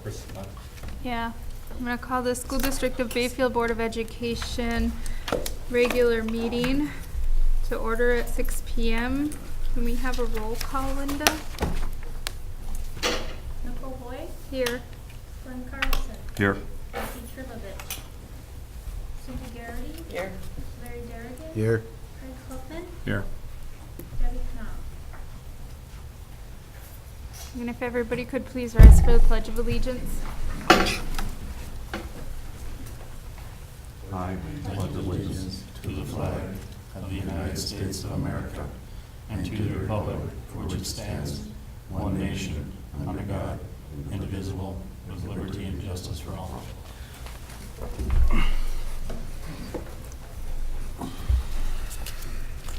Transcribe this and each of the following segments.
personnel. Yeah, I'm gonna call the School District of Bayfield Board of Education regular meeting to order at 6 p.m. Can we have a roll call, Linda? Nicole Boyd, Here. Glenn Carlson, Here. Becky Tribovich, Cindy Garrity, Here. Larry Derrigan, Here. Craig Cliffman, Here. Debbie Knopf. And if everybody could please rise for the Pledge of Allegiance. I pledge allegiance to the flag of the United States of America and to the republic for which it stands, one nation, under God, indivisible, with liberty and justice for all.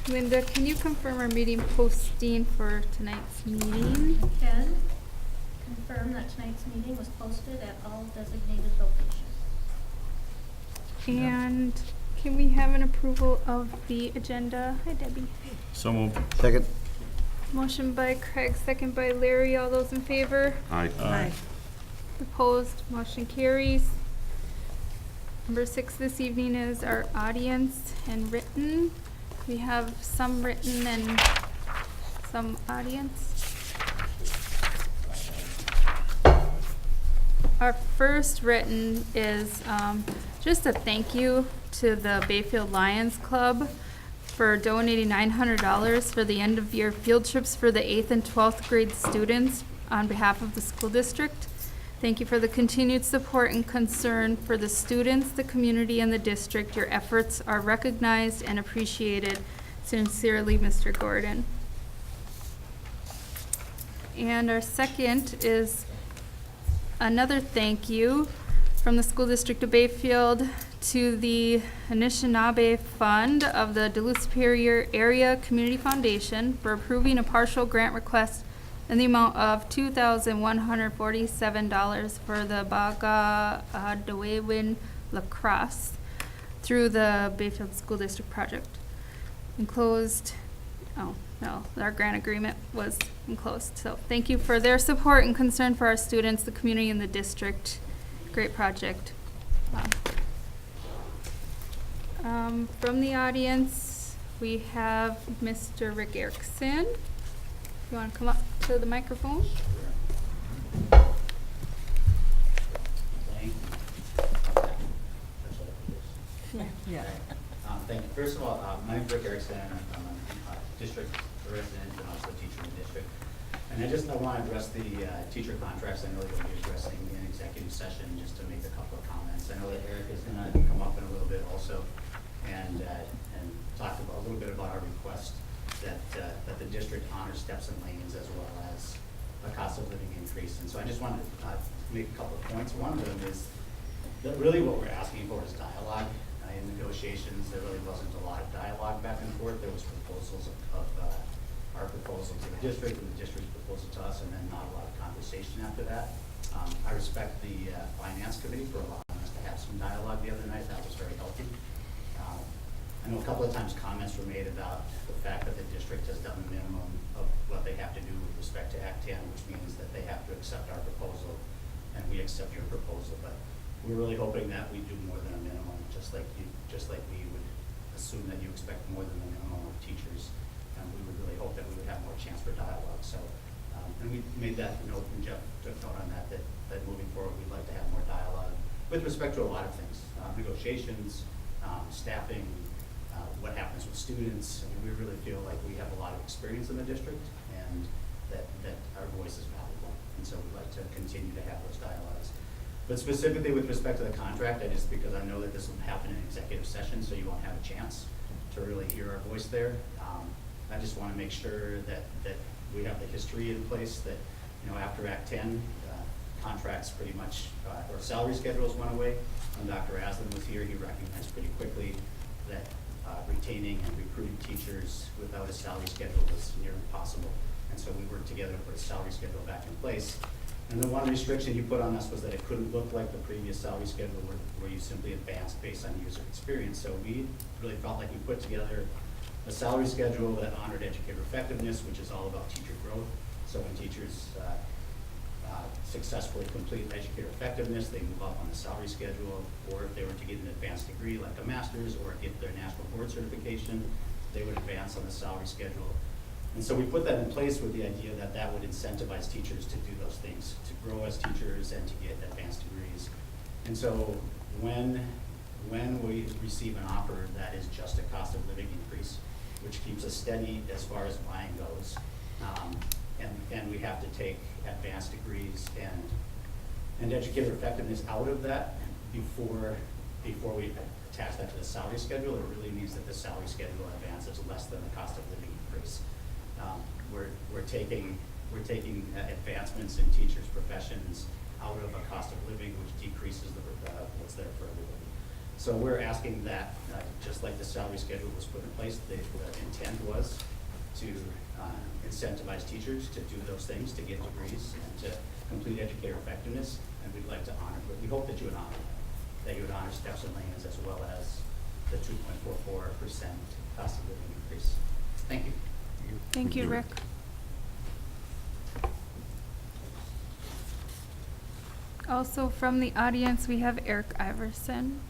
Linda, can you confirm our meeting posting for tonight's meeting? I can confirm that tonight's meeting was posted at all designated locations. And can we have an approval of the agenda? Hi, Debbie. So moved. Second. Motion by Craig, second by Larry. All those in favor? Aye. Aye. Opposed? Motion carries. Number 6 this evening is our audience and written. We have some written and some audience. Our first written is just a thank you to the Bayfield Lions Club for donating $900 for the end of year field trips for the 8th and 12th grade students on behalf of the school district. Thank you for the continued support and concern for the students, the community, and the district. Your efforts are recognized and appreciated. Sincerely, Mr. Gordon. And our second is another thank you from the School District of Bayfield to the Anishinaabe Fund of the Duluth Superior Area Community Foundation for approving a partial grant request in the amount of $2,147 for the Baga-Dewewin lacrosse through the Bayfield School District project. Enclosed, oh no, our grant agreement was enclosed. So thank you for their support and concern for our students, the community, and the district. Great project. From the audience, we have Mr. Rick Erickson. You want to come up to the microphone? Thank Yeah. Thank you. First of all, my name is Rick Erickson. I'm a district resident and also a teacher in the district. And I want to address the teacher contracts. I know that we'll be addressing in executive session just to make a couple of comments. I know that Eric is going to come up in a little bit also and talk about a little bit about our request that the district honor steps and lanes as well as a cost of living increase. And so I just wanted to make a couple of points. One of them is that really what we're asking for is dialogue. In negotiations, there really wasn't a lot of dialogue back and forth. There was proposals of our proposal to the district and the district's proposal to us, and then not a lot of conversation after that. I respect the finance committee for allowing us to have some dialogue the other night. That was very healthy. I know a couple of times comments were made about the fact that the district has done the minimum of what they have to do with respect to Act 10, which means that they have to accept our proposal and we accept your proposal. But we're really hoping that we do more than a minimum, just like we would assume that you expect more than the minimum of teachers. And we would really hope that we would have more chance for dialogue. So, and we made that note, and Jeff took note on that moving forward, we'd like to have more dialogue with respect to a lot of things, negotiations, staffing, what happens with students. I mean, we really feel like we have a lot of experience in the district and that our voice is valuable. And so we'd like to continue to have those dialogues. But specifically with respect to the contract, because I know that this will happen in executive session, so you won't have a chance to really hear our voice there. I just want to make sure that we have the history in place that, after Act 10, contracts pretty much, or salary schedules went away. When Dr. Aslan was here, he recognized pretty quickly that retaining and recruiting teachers without a salary schedule was near impossible. And so we worked together to put a salary schedule back in place. And the one restriction you put on us was that it couldn't look like the previous salary schedule where you simply advanced based on years of experience. So we really felt like we put together a salary schedule that honored educator effectiveness, which is all about teacher growth. So when teachers successfully complete educator effectiveness, they move up on the salary schedule, or if they were to get an advanced degree like a master's or get their national board certification, they would advance on the salary schedule. And so we put that in place with the idea that that would incentivize teachers to do those things, to grow as teachers and to get advanced degrees. And so when we receive an offer that is just a cost of living increase, which keeps us steady as far as buying goes, and we have to take advanced degrees and educator effectiveness out of that before we attach that to the salary schedule, it really means that the salary schedule advance is less than the cost of living increase. We're taking advancements in teachers' professions out of a cost of living, which decreases what's there for everybody. So we're asking that, just like the salary schedule was put in place, the intent was to incentivize teachers to do those things, to get degrees and to complete educator effectiveness, and we'd like to honor, but we hope that you would honor that. That you would honor steps and lanes as well as the 2.44% cost of living increase. Thank you. Thank you, Rick. Also from the audience, we have Eric Iverson.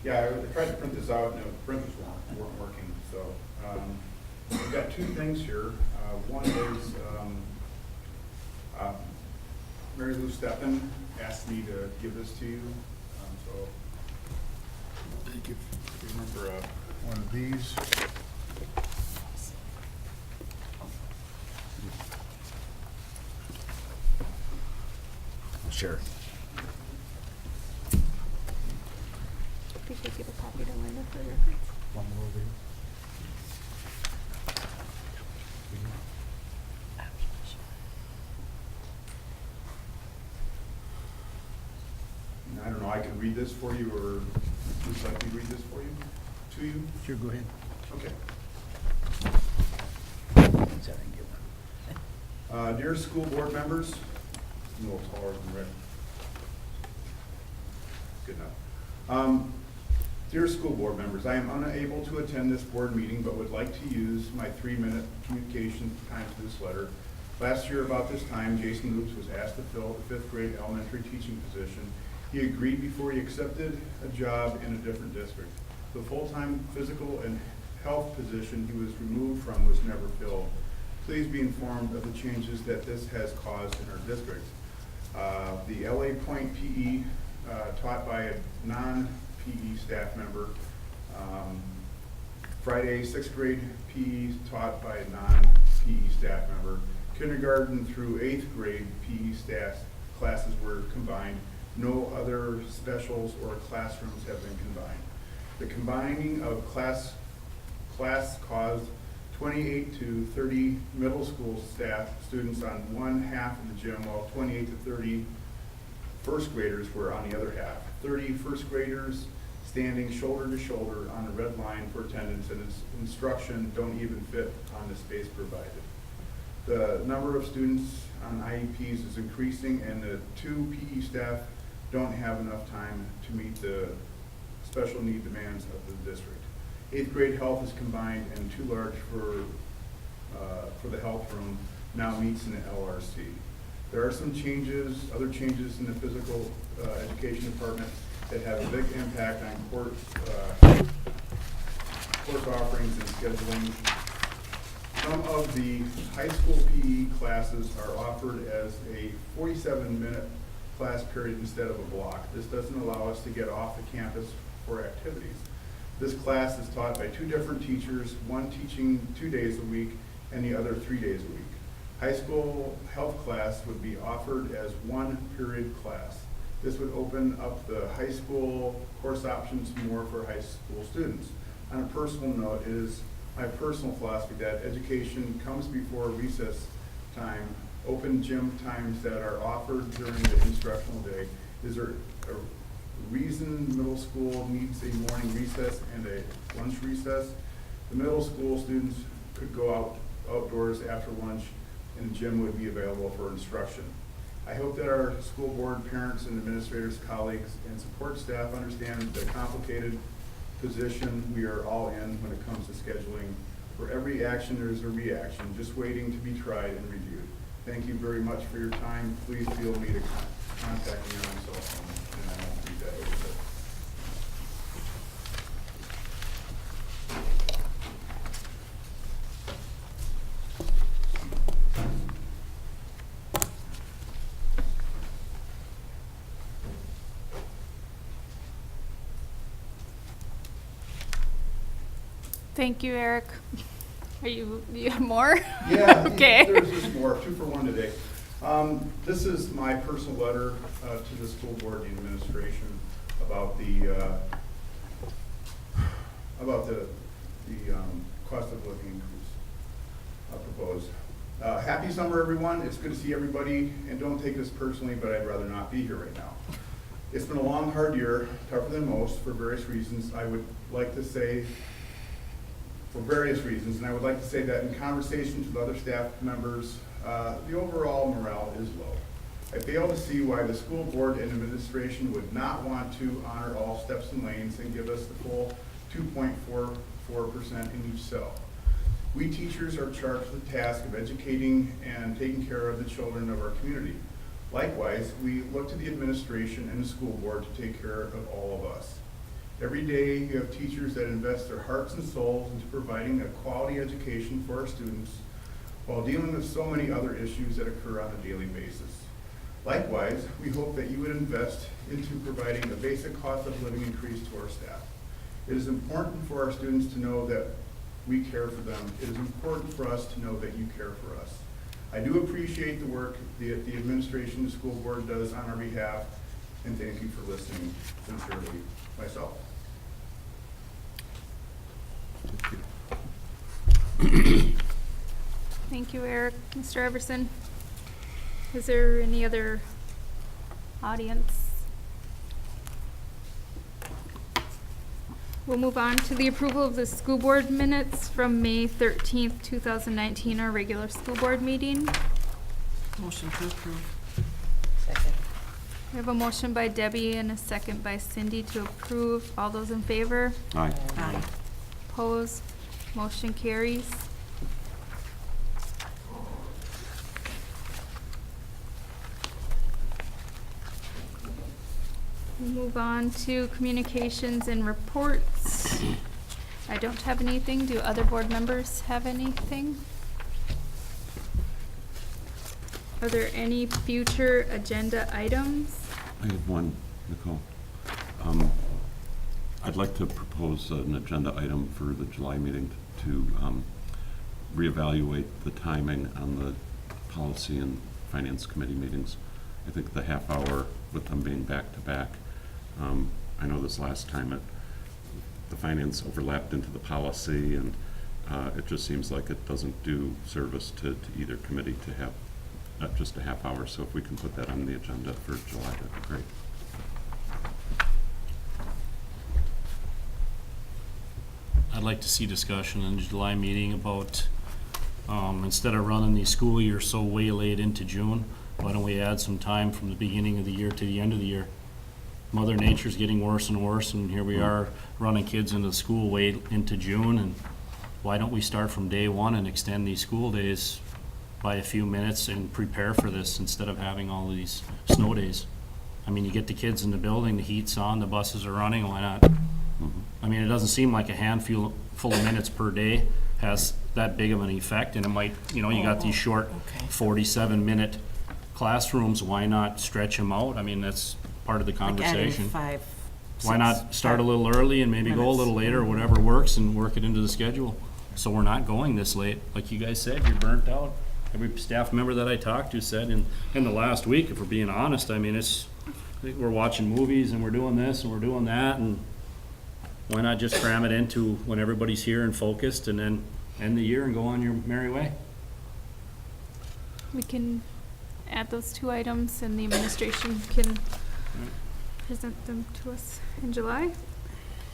Yeah, I tried to print this out and the printers weren't working, so we've got two things here. One is Mary Lou Steppen asked me to give this to you, so if you remember one of these. Sure. If you could give a copy to Linda for records. One more over here. I don't know, I can read this for you, or would you like me to read this for you, to you? Sure, go ahead. Okay. So I can get one. Dear school board members, I'm a little taller than Rick. Good enough. Dear school board members, I am unable to attend this board meeting, but would like to use my 3-minute communication time to this letter. Last year about this time, Jason Loops was asked to fill the 5th grade elementary teaching position. He agreed before he accepted a job in a different district. The full-time physical and health position he was removed from was never filled. Please be informed of the changes that this has caused in our district. The LA Point PE taught by a non-PE staff member. Friday, 6th grade PE taught by a non-PE staff member. Kindergarten through 8th grade PE staff classes were combined. No other specials or classrooms have been combined. The combining of class caused 28 to 30 middle school staff students on one half of the gym, while 28 to 30 first graders were on the other half. 30 first graders standing shoulder to shoulder on the red line for attendance, and instruction don't even fit on the space provided. The number of students on IEPs is increasing, and the 2 PE staff don't have enough time to meet the special need demands of the district. 8th grade health is combined and too large for the health room, now meets in the LRC. There are some changes, other changes in the physical education department that have a big impact on course offerings and scheduling. Some of the high school PE classes are offered as a 47-minute class period instead of a block. This doesn't allow us to get off the campus for activities. This class is taught by 2 different teachers, one teaching 2 days a week and the other 3 days a week. High school health class would be offered as 1 period class. This would open up the high school course options more for high school students. On a personal note, it is my personal philosophy that education comes before recess time. Open gym times that are offered during the instructional day. Is there a reason middle school needs a morning recess and a lunch recess? The middle school students could go outdoors after lunch, and the gym would be available for instruction. I hope that our school board, parents, and administrators, colleagues, and support staff understand the complicated position we are all in when it comes to scheduling For every action, there is a reaction, just waiting to be tried and reviewed. Thank you very much for your time. Please feel free to contact me on my cell phone, and I won't read that over there. Thank you, Eric. You have more? Yeah, Okay. there's just more, 2 for 1 today. This is my personal letter to the school board and the administration about the cost of living increase proposed. Happy summer, everyone. It's good to see everybody, and don't take this personally, but I'd rather not be here right now. It's been a long, hard year, tougher than most for various reasons. I would like to say for various reasons, and I would like to say that in conversations with other staff members, the overall morale is low. I fail to see why the school board and administration would not want to honor all steps and lanes and give us the full 2.44% in each cell. We teachers are charged with the task of educating and taking care of the children of our community. Likewise, we look to the administration and the school board to take care of all of us. Every day, you have teachers that invest their hearts and souls into providing a quality education for our students while dealing with so many other issues that occur on a daily basis. Likewise, we hope that you would invest into providing a basic cost of living increase to our staff. It is important for our students to know that we care for them. It is important for us to know that you care for us. I do appreciate the work the administration, the school board does on our behalf, and thank you for listening. Sincerely, myself. Thank you, Eric. Mr. Everson, is there any other audience? We'll move on to the approval of the school board minutes from May 13th, 2019, our regular school board meeting. Motion to approve. Second. We have a motion by Debbie and a second by Cindy to approve. All those in favor? Aye. Aye. Opposed? Motion carries. We'll move on to communications and reports. I don't have anything. Do other board members have anything? Are there any future agenda items? I have one, Nicole. I'd like to propose an agenda item for the July meeting to reevaluate the timing on the policy and finance committee meetings. I think the half hour with them being back to back, I know this last time the finance overlapped into the policy, and it just seems like it doesn't do service to either committee to have just a half hour. So if we can put that on the agenda for July, that'd be great. I'd like to see discussion in the July meeting about, instead of running the school year so way late into June, why don't we add some time from the beginning of the year to the end of the year? Mother Nature's getting worse and worse, and here we are running kids into school way into June, and why don't we start from day one and extend these school days by a few minutes and prepare for this instead of having all these snow days? I mean, you get the kids in the building, the heat's on, the buses are running, why not? I mean, it doesn't seem like a handful full of minutes per day has that big of an effect, and it might, you got these short 47-minute classrooms, why not stretch them out? I mean, that's part of the conversation. Why not start a little early and maybe go a little later, or whatever works, and work it into the schedule? So we're not going this late. Like you guys said, you're burnt out. Every staff member that I talked to said in the last week, if we're being honest, I mean, we're watching movies and we're doing this and we're doing that, and why not just cram it into when everybody's here and focused, and then end the year and go on your merry way? We can add those 2 items and the administration can present them to us in July.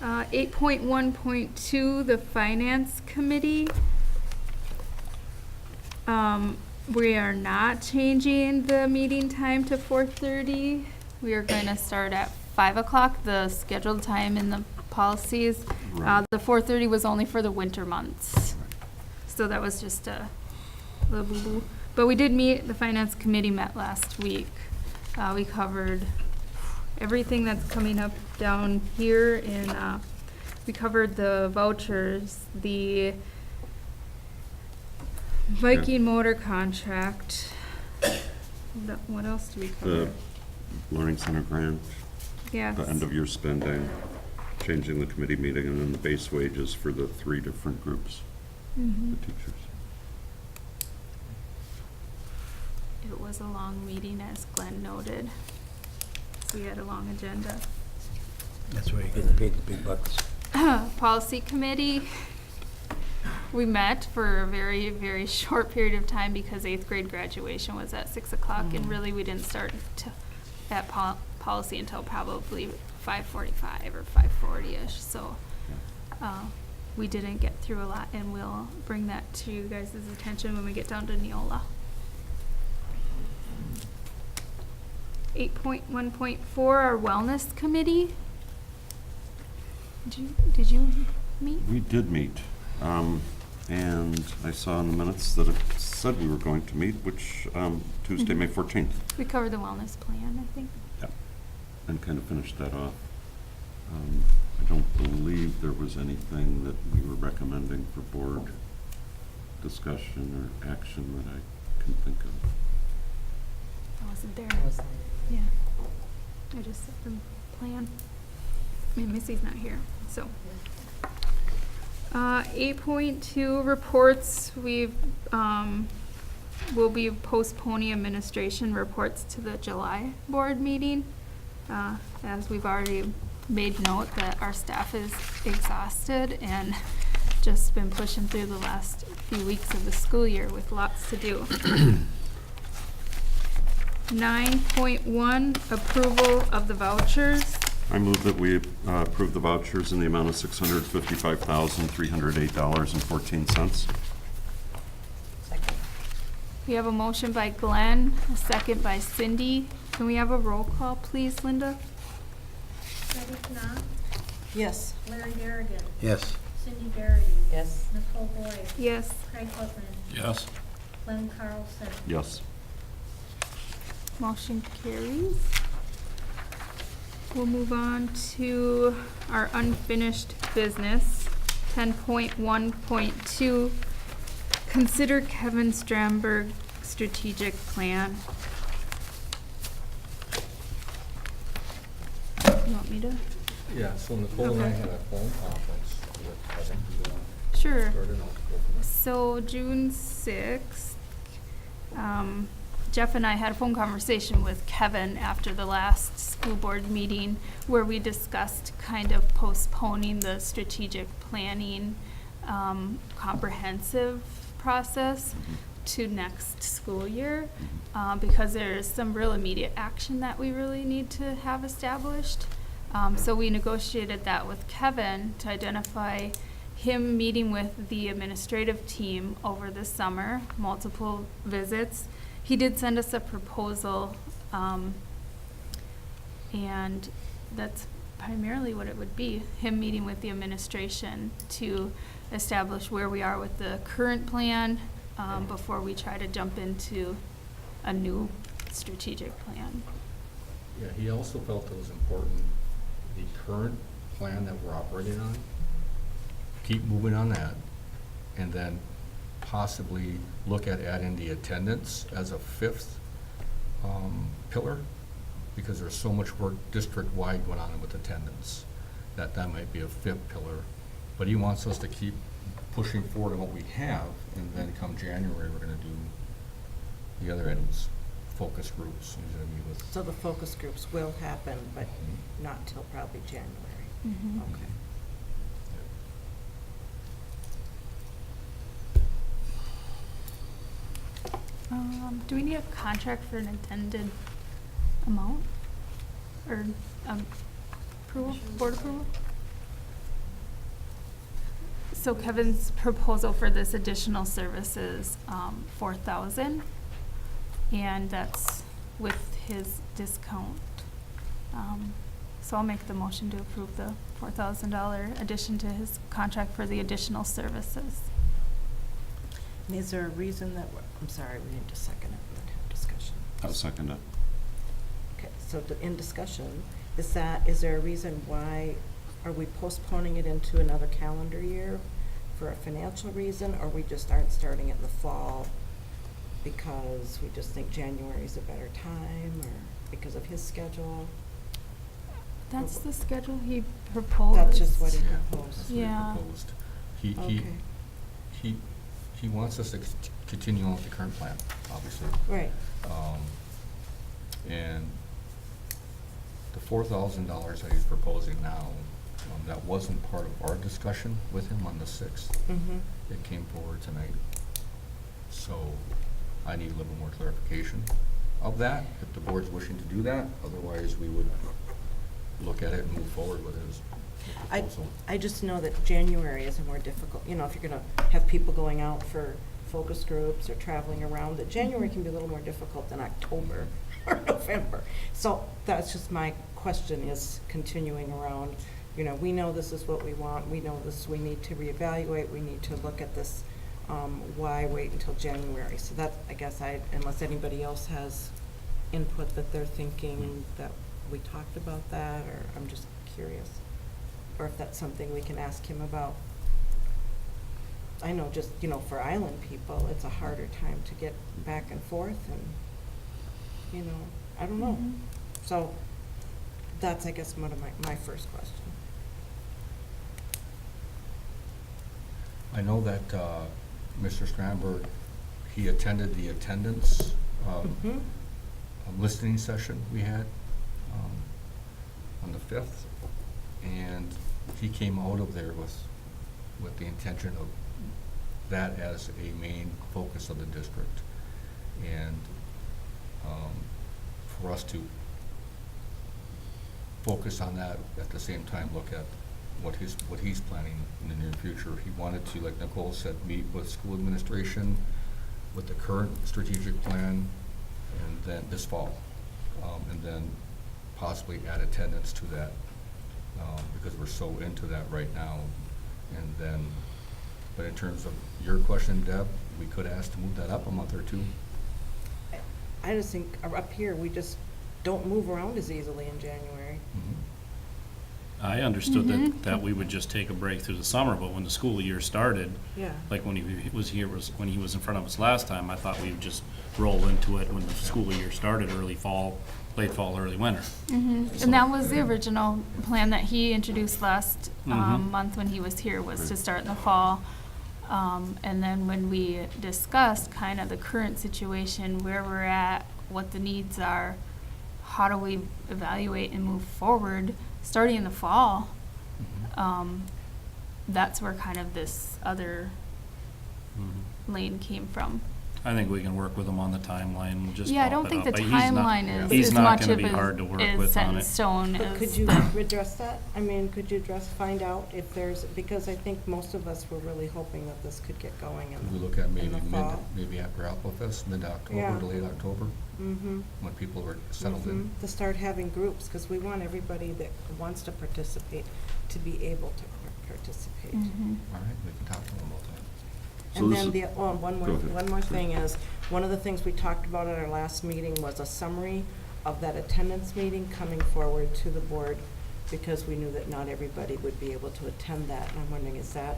8.1.2, the Finance Committee. We are not changing the meeting time to 4:30. We are going to start at 5 o'clock, the scheduled time in the policies. Right. The 4:30 was only for the winter months. So that was just a little boo-boo. But we did meet, the finance committee met last week. We covered everything that's coming up down here in, we covered the vouchers, the Viking motor contract. What else do we cover? The Learning Center grant, Yes. the end of year spending, changing the committee meeting, and then the base wages for the 3 different groups, Mhm. the teachers. It was a long meeting, as Glenn noted. We had a long agenda. That's where you're getting paid the big bucks. Policy committee, we met for a very, very short period of time because 8th grade graduation was at 6 o'clock, and really we didn't start at policy until probably 5:45 or 5:40-ish, so we didn't get through a lot, and we'll bring that to you guys' attention when we get down to Neola. 8.1.4, our wellness committee. Did you meet? We did meet, and I saw in the minutes that it said we were going to meet, which, Tuesday, May 14th. We covered the wellness plan, I think. Yep. And kind of finished that off. I don't believe there was anything that we were recommending for board discussion or action that I can think of. I wasn't there. Yeah. I just set the plan. I mean, Missy's not here, so. 8.2 reports, we'll be postponing administration reports to the July board meeting. As we've already made note that our staff is exhausted and just been pushing through the last few weeks of the school year with lots to do. 9.1, approval of the vouchers. I move that we approve the vouchers in the amount of $655,308.14. Second. We have a motion by Glenn, a second by Cindy. Can we have a roll call, please, Linda? Debbie Knopf, Yes. Larry Garrigan, Yes. Cindy Verity, Yes. Nicole Boyd, Yes. Craig Whitman, Yes. Glenn Carlson. Yes. Motion carries. We'll move on to our unfinished business. 10.1.2, consider Kevin Stramberg strategic plan. You want me to? Yeah, so Nicole and I Okay. had a phone conference with Kevin. Sure. Started out to go from there. So June 6th, Jeff and I had a phone conversation with Kevin after the last school board meeting where we discussed kind of postponing the strategic planning comprehensive process to next school year because there's some real immediate action that we really need to have established. So we negotiated that with Kevin to identify him meeting with the administrative team over the summer, multiple visits. He did send us a proposal, and that's primarily what it would be, him meeting with the administration to establish where we are with the current plan before we try to jump into a new strategic plan. Yeah, he also felt it was important, the current plan that we're operating on, keep moving on that, and then possibly look at adding the attendance as a 5th pillar, because there's so much work district-wide going on with attendance, that might be a 5th pillar. But he wants us to keep pushing forward on what we have, and then come January, we're gonna do the other items, focus groups, he's gonna meet with. So the focus groups will happen, but not till probably January. Mhm. Okay. Do we need a contract for an intended amount? Or, approval, board approval? So Kevin's proposal for this additional service is, 4,000, and that's with his discount. So I'll make the motion to approve the $4,000 addition to his contract for the additional services. Is there a reason that, I'm sorry, we need to second it, and then have discussion. I'll second it. Okay, so in discussion, is there a reason why, are we postponing it into another calendar year for a financial reason, or we just aren't starting it in the fall because we just think January is a better time, or because of his schedule? That's the schedule he proposed. That's just what he Yeah, proposed. that's what he Yeah. proposed. Okay. He wants us to continue on with the current plan, obviously. Right. And the $4,000 that he's proposing now, that wasn't part of our discussion with him on the 6th. Mm-hmm. It came forward tonight. So I need a little more clarification of that, if the board's wishing to do that. Otherwise, we would look at it and move forward with his proposal. I just know that January is a more difficult, you know, if you're gonna have people going out for focus groups or traveling around, that January can be a little more difficult than October or November. So that's just my question, is continuing around, you know, we know this is what we want, we know this, we need to reevaluate, we need to look at this, why wait until January? So that, I guess unless anybody else has input that they're thinking that we talked about that, or I'm just curious. Or if that's something we can ask him about. I know just, you know, for island people, it's a harder time to get back and forth and, you know, I don't know. Mhm. So that's, I guess, one of my first question. I know that Mr. Stramberg, he attended the attendance Mhm. listening session we had on the 5th, and he came out of there with the intention of that as a main focus of the district. And for us to focus on that, at the same time look at what he's planning in the near future. He wanted to, like Nicole said, meet with school administration with the current strategic plan, and then this fall, and then possibly add attendance to that, because we're so into that right now. And then, but in terms of your question, Deb, we could ask to move that up a month or two. I just think up here, we just don't move around as easily in January. I understood Mhm. that we would just take a break through the summer, but when the school year started, Yeah. like when he when he was in front of us last time, I thought we would just roll into it when the school year started, early fall, late fall, early winter. Mhm. And that was the original plan that he introduced last Mhm. month when he was here, was to start in the fall. And then when we discussed kind of the current situation, where we're at, what the needs are, how do we evaluate and move forward, starting in the fall, that's where kind of this other lane came from. I think we can work with him on the timeline, we'll just Yeah, I bump don't it think the up, but he's not- timeline is he's as not much gonna of be hard to work is with set on in it. stone But as could you the- address that? I mean, could you find out if there's, because I think most of us were really hoping that this could get going Could we in look at maybe the fall. maybe after Alpha-Fest, mid-October Yeah. to late October, Mm-hmm. when people are settled in? To start having groups, because we want everybody that wants to participate to be able to participate. Mhm. All right, we can talk to them about that. So And this then is- one Go ahead. more thing is, one of the things we talked about at our last meeting was a summary of that attendance meeting coming forward to the board, because we knew that not everybody would be able to attend that. And I'm wondering, is that,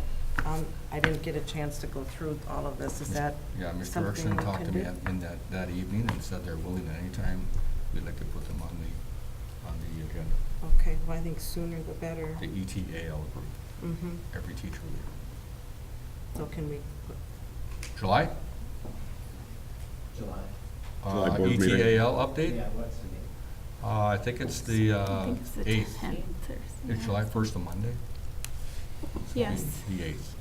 I didn't get a chance to go through all of this, is that Yeah, Mr. something Erickson we talked to can me do? in that evening and said they're willing at any time. We'd like to put them on the agenda. Okay, well, I think sooner the better. The ETAL group, Mm-hmm. every teacher leader. So can we, July? July. July board meeting. ETAL update? Yeah, what's the date? I think it's the I think it's the 8th. 10th or something. It's July 1st, a Monday? Yes. The 8th.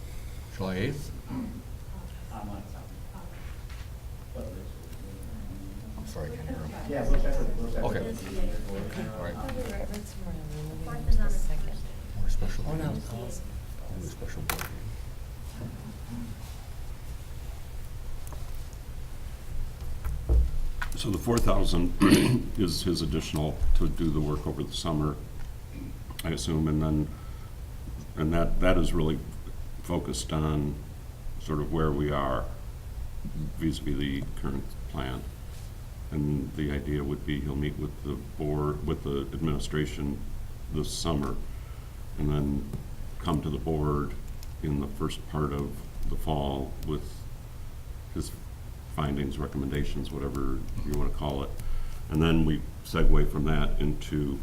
July 8th? I'm on something. I'm sorry, I can't hear him. Yeah, we'll check with. Okay. All All right. Fourth is on the second. Or special Oh, no. meeting. Do a special board meeting. So the 4,000 is his additional to do the work over the summer, I assume, and that is really focused on sort of where we are vis-a-vis the current plan. And the idea would be he'll meet with the board, with the administration this summer, and then come to the board in the first part of the fall with his findings, recommendations, whatever you want to call it. And then we segue from that into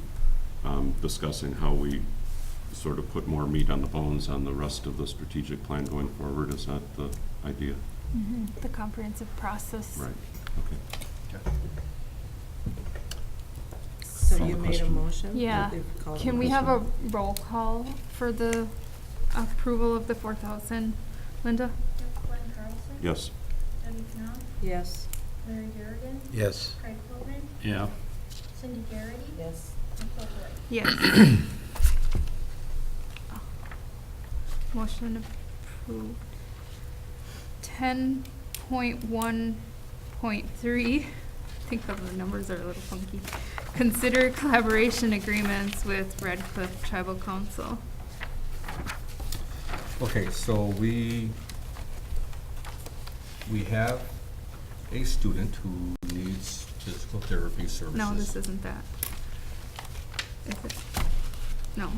discussing how we sort of put more meat on the bones on the rest of the strategic plan going forward. Is that the idea? The comprehensive process. Right, okay. So Call you the made a question. motion? Yeah. They've called Can a we have a motion. roll call for the approval of the 4,000? Linda? Yep, Glenn Carlson. Yes. Debbie Knopf. Yes. Larry Garrigan. Yes. Craig Coleman. Yeah. Cindy Garrity. Yes. Nicole Boyd. Yes. Motion approved. 10.1.3, I think the numbers are a little funky. Consider collaboration agreements with Red Cliff Tribal Council. Okay, so we have a student who needs physical therapy services. No, this isn't that. Is it? No,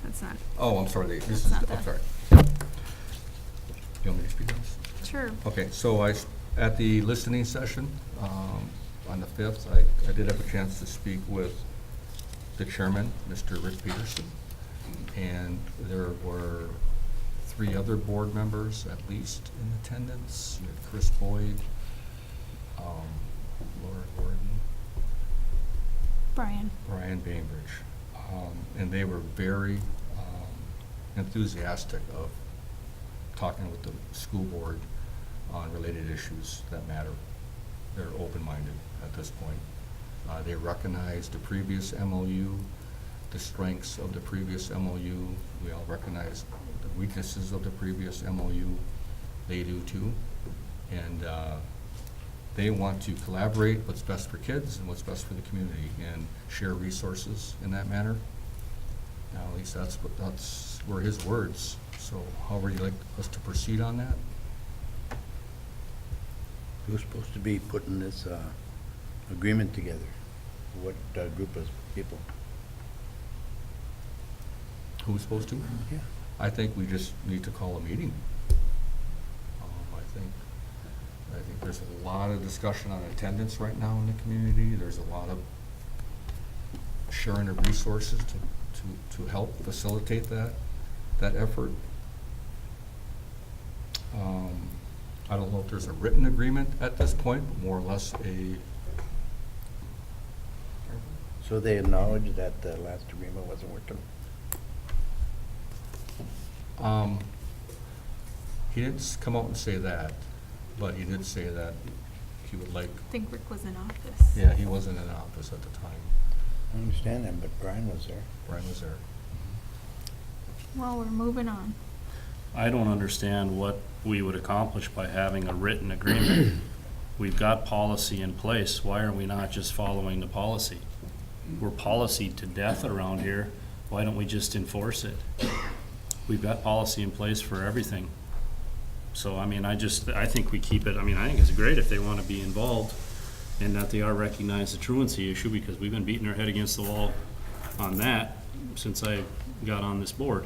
that's not. Oh, I'm sorry, this That's is, not I'm that. sorry. You want me to speak on this? Sure. Okay, so at the listening session, on the 5th, I did have a chance to speak with the chairman, Mr. Rick Peterson, and there were 3 other board members at least in attendance. You had Chris Boyd, Laura Gordon, Brian. Brian Bainbridge, and they were very enthusiastic of talking with the school board on related issues that matter. They're open-minded at this point. They recognize the previous MOU, the strengths of the previous MOU. We all recognize the weaknesses of the previous MOU. They do too. And they want to collaborate what's best for kids and what's best for the community and share resources in that manner. Now, at least that's were his words. So how would you like us to proceed on that? Who's supposed to be putting this agreement together? What group of people? Who's supposed to? Yeah. I think we just need to call a meeting. I think there's a lot of discussion on attendance right now in the community. There's a lot of sharing of resources to help facilitate that effort. I don't know if there's a written agreement at this point, but more or less So they acknowledge that the last agreement wasn't working? He didn't come out and say that, but he did say that he would like, I think Rick was in office. yeah, he wasn't in office at the time. I understand that, but Brian was there. Brian was there. Well, we're moving on. I don't understand what we would accomplish by having a written agreement. We've got policy in place. Why are we not just following the policy? We're policy to death around here. Why don't we just enforce it? We've got policy in place for everything. So, I mean, I think we keep it, I mean, I think it's great if they want to be involved and that they are recognize the truancy issue, because we've been beating our head against the wall on that since I got on this board.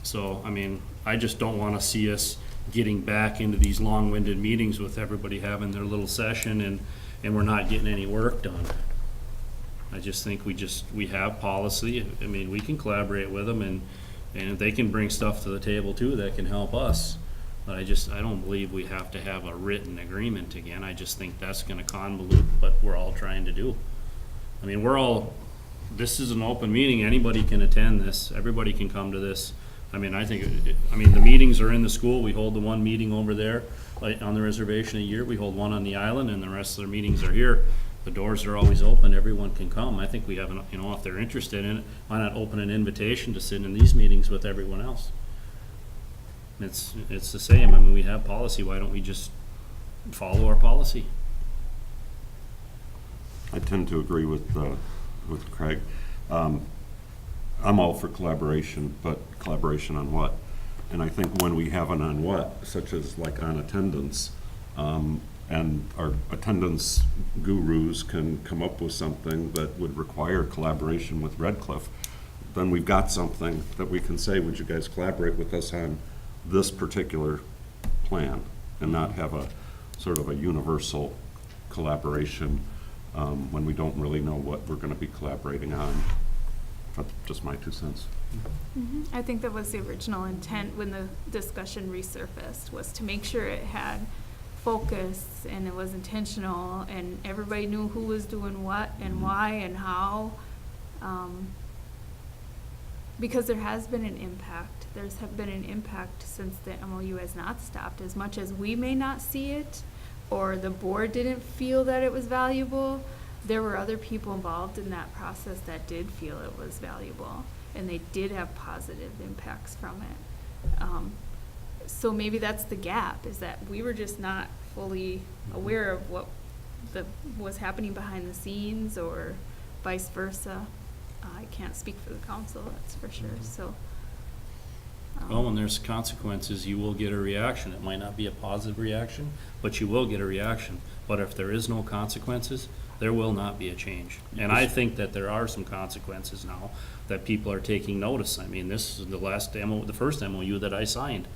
So, I mean, I just don't want to see us getting back into these long-winded meetings with everybody having their little session and we're not getting any work done. I just think we have policy. I mean, we can collaborate with them and they can bring stuff to the table too that can help us. But I don't believe we have to have a written agreement again. I just think that's gonna convolute what we're all trying to do. I mean, this is an open meeting. Anybody can attend this. Everybody can come to this. I mean, the meetings are in the school. We hold the one meeting over there, like, on the reservation a year. We hold one on the island, and the rest of the meetings are here. The doors are always open. Everyone can come. I think we have, if they're interested in it, why not open an invitation to sit in these meetings with everyone else? It's the same. I mean, we have policy. Why don't we just follow our policy? I tend to agree with Craig. I'm all for collaboration, but collaboration on what? And I think when we have an on what, such as like on attendance, and our attendance gurus can come up with something that would require collaboration with Red Cliff, then we've got something that we can say, would you guys collaborate with us on this particular plan, and not have a sort of a universal collaboration when we don't really know what we're going to be collaborating on. That's just my 2 cents. I think that was the original intent when the discussion resurfaced, was to make sure it had focus and it was intentional and everybody knew who was doing what and why and how. Because there has been an impact. There's have been an impact since the MOU has not stopped. As much as we may not see it, or the board didn't feel that it was valuable, there were other people involved in that process that did feel it was valuable, and they did have positive impacts from it. So maybe that's the gap, is that we were just not fully aware of what was happening behind the scenes, or vice versa. I can't speak for the council, that's for sure, so. Well, when there's consequences, you will get a reaction. It might not be a positive reaction, but you will get a reaction. But if there is no consequences, there will not be a change. And I think that there are some consequences now that people are taking notice. I mean, this is the first MOU that I signed.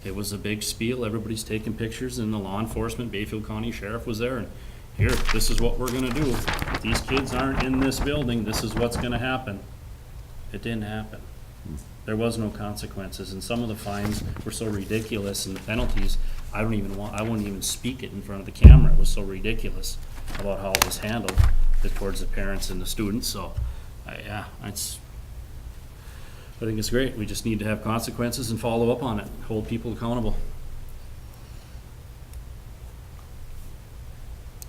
It was a big spiel, everybody's taking pictures, and the law enforcement, Bayfield County Sheriff was there, and here, this is what we're gonna do. If these kids aren't in this building, this is what's gonna happen. It didn't happen. There was no consequences, and some of the fines were so ridiculous, and the penalties, I wouldn't even speak it in front of the camera. It was so ridiculous about how it was handled towards the parents and the students, so, I think it's great. We just need to have consequences and follow up on it, hold people accountable.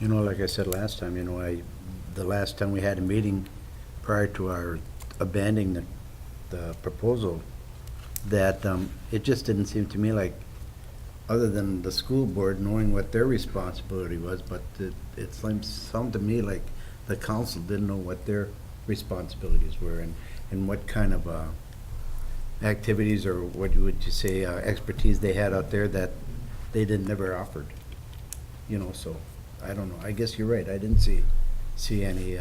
You know, like I said last time, the last time we had a meeting prior to our abandoning the proposal, that it just didn't seem to me like, other than the school board knowing what their responsibility was, but it sounded to me like the council didn't know what their responsibilities were, and what kind of activities, or what would you say, expertise they had out there that they never offered. So I don't know. I guess you're right. I didn't see any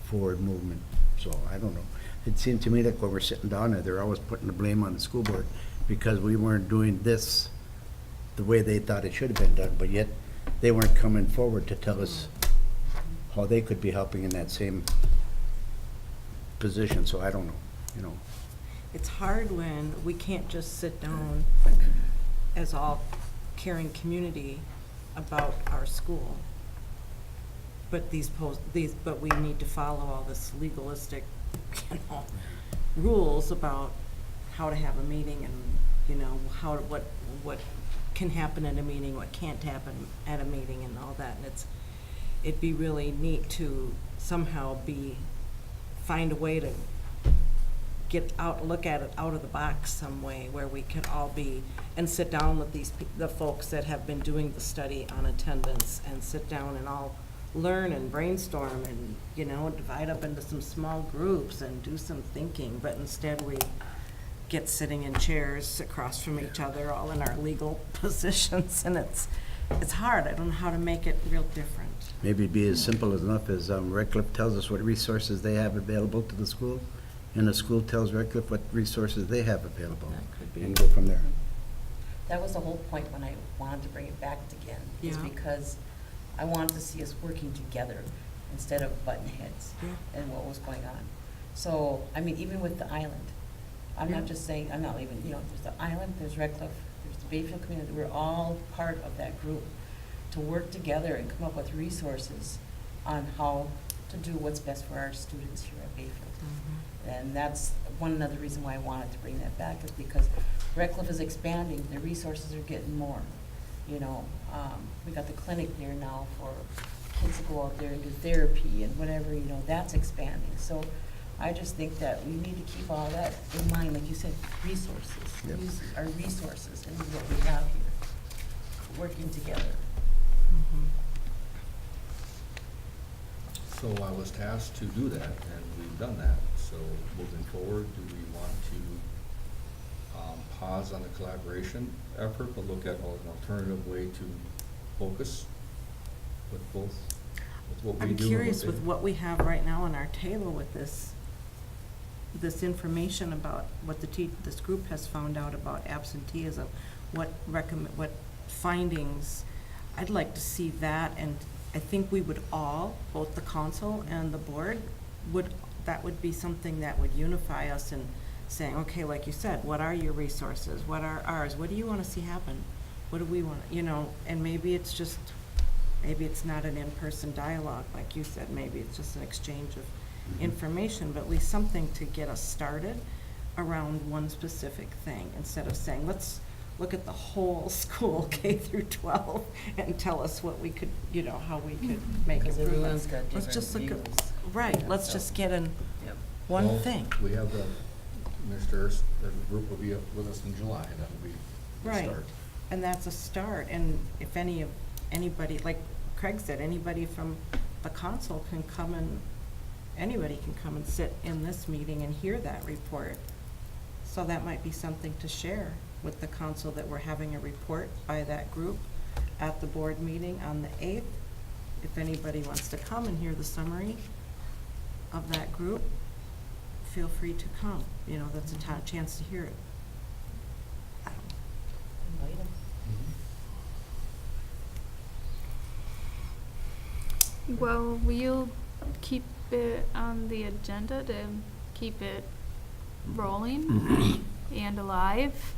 forward movement. So I don't know. It seemed to me like when we're sitting down there, they're always putting the blame on the school board because we weren't doing this the way they thought it should have been done, but yet they weren't coming forward to tell us how they could be helping in that same position. So I don't know. It's hard when we can't just sit down as all caring community about our school, but but we need to follow all this legalistic, rules about how to have a meeting, and what can happen at a meeting, what can't happen at a meeting, and all that. And it'd be really neat to somehow find a way to look at it out of the box some way, where we can all be, and sit down with the folks that have been doing the study on attendance, and sit down and all learn and brainstorm, and, divide up into some small groups and do some thinking. But instead we get sitting in chairs across from each other, all in our legal positions, and it's hard. I don't know how to make it real different. Maybe it'd be as simple enough as Redcliffe tells us what resources they have available to the school, and the school tells Redcliffe what resources they have available, That could be. and go from there. That was the whole point when I wanted to bring it back again, is Yeah. because I wanted to see us working together instead of button heads Yeah. and what was going on. So, even with the island, I'm not Yeah. just saying, I'm not leaving, there's the island, there's Redcliffe, there's the Bayfield community, we're all part of that group to work together and come up with resources on how to do what's best for our students here at Bayfield. And that's another reason why I wanted to bring that back, is because Redcliffe is expanding, the resources are getting more. We got the clinic there now for kids to go out there and do therapy and whatever, that's expanding. So I just think that we need to keep all that in mind, like you said, resources. Yep. Use our resources and what we have here, working together. So I was tasked to do that, and we've done that. So moving forward, do we want to pause pause on the collaboration effort, but look at an alternative way to focus with both, with what we do. I'm and curious what with they- what we have right now on our table with this information about what this group has found out about absenteeism, what findings. I'd like to see that, and I think we would all, both the council and the board, that would be something that would unify us in saying, okay, like you said, what are your resources? What are ours? What do you want to see happen? What do we want, and maybe it's not an in-person dialogue, like you said, maybe it's just an exchange of information, but at least something to get us started around one specific thing, instead of saying, let's look at the whole school, K through 12, and tell us what we could, how we could make Because improvements. everyone's got Let's different just look at, views. right, Yeah, let's so- just get in Yep. one Well, thing. We have the ministers, the group will be with us in July, and that'll be the Right. start. And that's a start, and if anybody, like Craig said, anybody from the council can come and, anybody can come and sit in this meeting and hear that report. So that might be something to share with the council, that we're having a report by that group at the board meeting on the 8th. If anybody wants to come and hear the summary of that group, feel free to come. That's a chance to hear it. I don't know. Invite 'em. Well, we'll keep it on the agenda to keep it rolling and alive,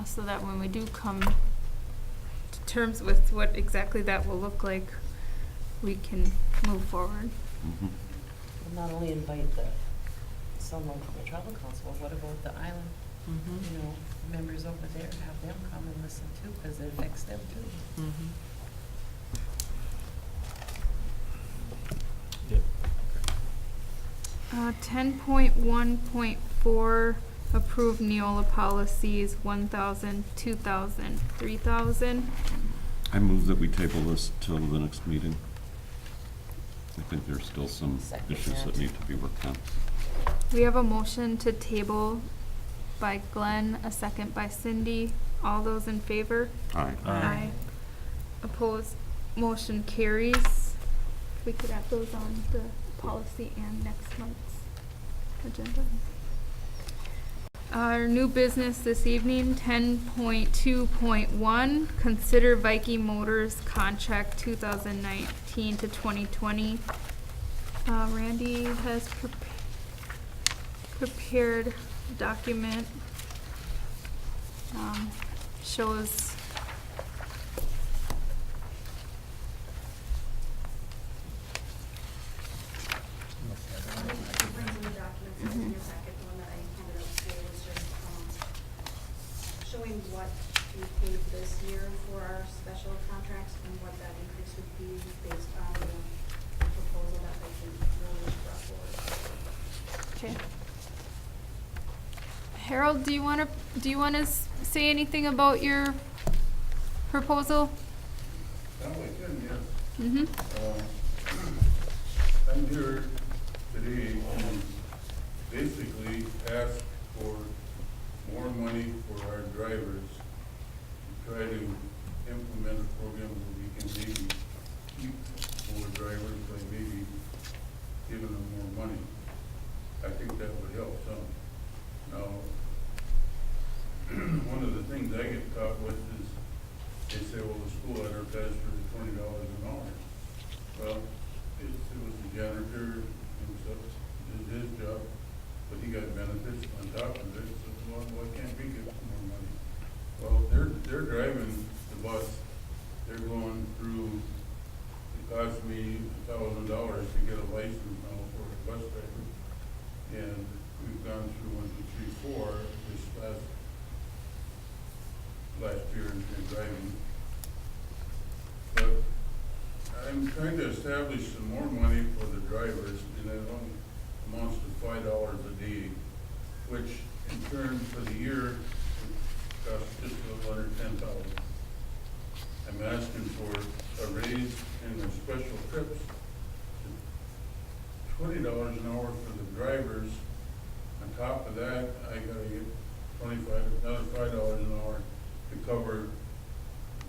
so that when we do come to terms with what exactly that will look like, we can move forward. Mhm. We'll not only invite someone from the tribal council, but what about the island, members over there, have them come and listen too, because it affects them too. Mhm. Yep. 10.1.4, approve Neola policies 1,000, 2,000, 3,000. I move that we table this till the next meeting. I think there's still some Second issues that that. need to be worked on. We have a motion to table by Glenn, a second by Cindy. All those in favor? Aye. Aye. Opposed, motion carries. We could add those on the policy and next month's agenda. Our new business this evening, 10.2.1, consider Viking Motors contract 2019 to 2020. Randy has prepared a document, shows Brings in the documents that's in your packet. The one that I handed out today was just, showing what we paid this year for our special contracts and what that increase would be based on the proposal that they can really brought forward. okay. Harold, do you wanna say anything about your proposal? I can, yes. Mm-hmm. I'm here today to basically ask for more money for our drivers, to try to implement a program where we can maybe keep more drivers by maybe giving them more money. I think that would help some. Now, one of the things I get caught with is, they say, well, the school advertised for $20 an hour. Well, it was the janitor himself, did his job, but he got benefits on top of it, so why can't we get some more money? Well, they're driving the bus, they're going through, it cost me $1,000 to get a license now for a bus driver. And we've gone through 1, 2, 3, 4 this last year in driving. But I'm trying to establish some more money for the drivers, and it only amounts to $5 a day, which in turn for the year would cost just a little under $10,000. I'm asking for a raise in the special trips to $20 an hour for the drivers. On top of that, I gotta get 25 to another $5 an hour to cover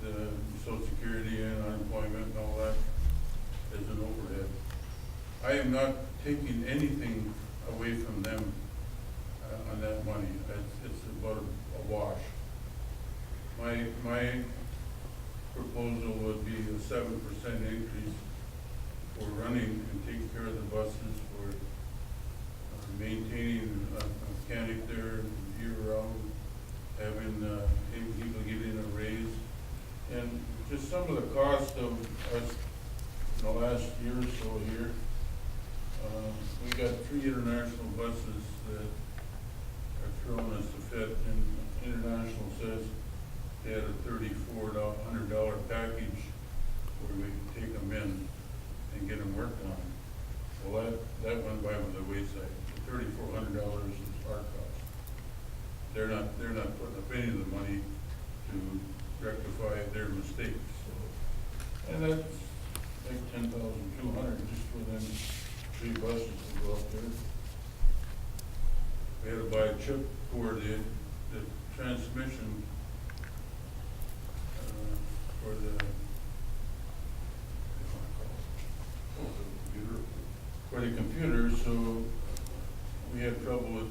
the social security and unemployment and all that as an overhead. I am not taking anything away from them on that money. It's about a wash. My proposal would be a 7% increase for running and taking care of the buses, for maintaining a mechanic there year-round, having people getting a raise, and just some of the cost of us in the last year or so here. We got 3 international buses that are throwing us a fit, and International says they had a $3,400 package where we could take them in and get them worked on. Well, that went by with the wayside. The $3,400 is our cost. They're not putting up any of the money to rectify their mistakes. So, and that's like $10,200 just for them 3 buses to go up there. We had to buy a chip for the transmission for the computer, so we had trouble with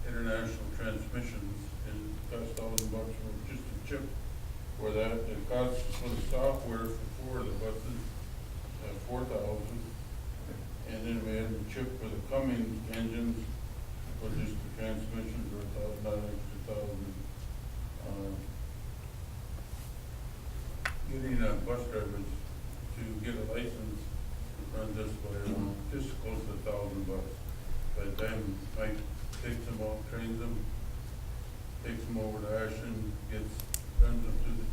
international transmissions, and it cost $1,000 for just a chip for that. It cost for the software for 4 of the buses, $4,000, and then we had a chip for the Cummins engines for just the transmission for $1,000, extra $1,000. Getting bus drivers to get a license runs us by just close to $1,000. By the time Mike takes them out, trains them, takes them over to Ashland, runs them through the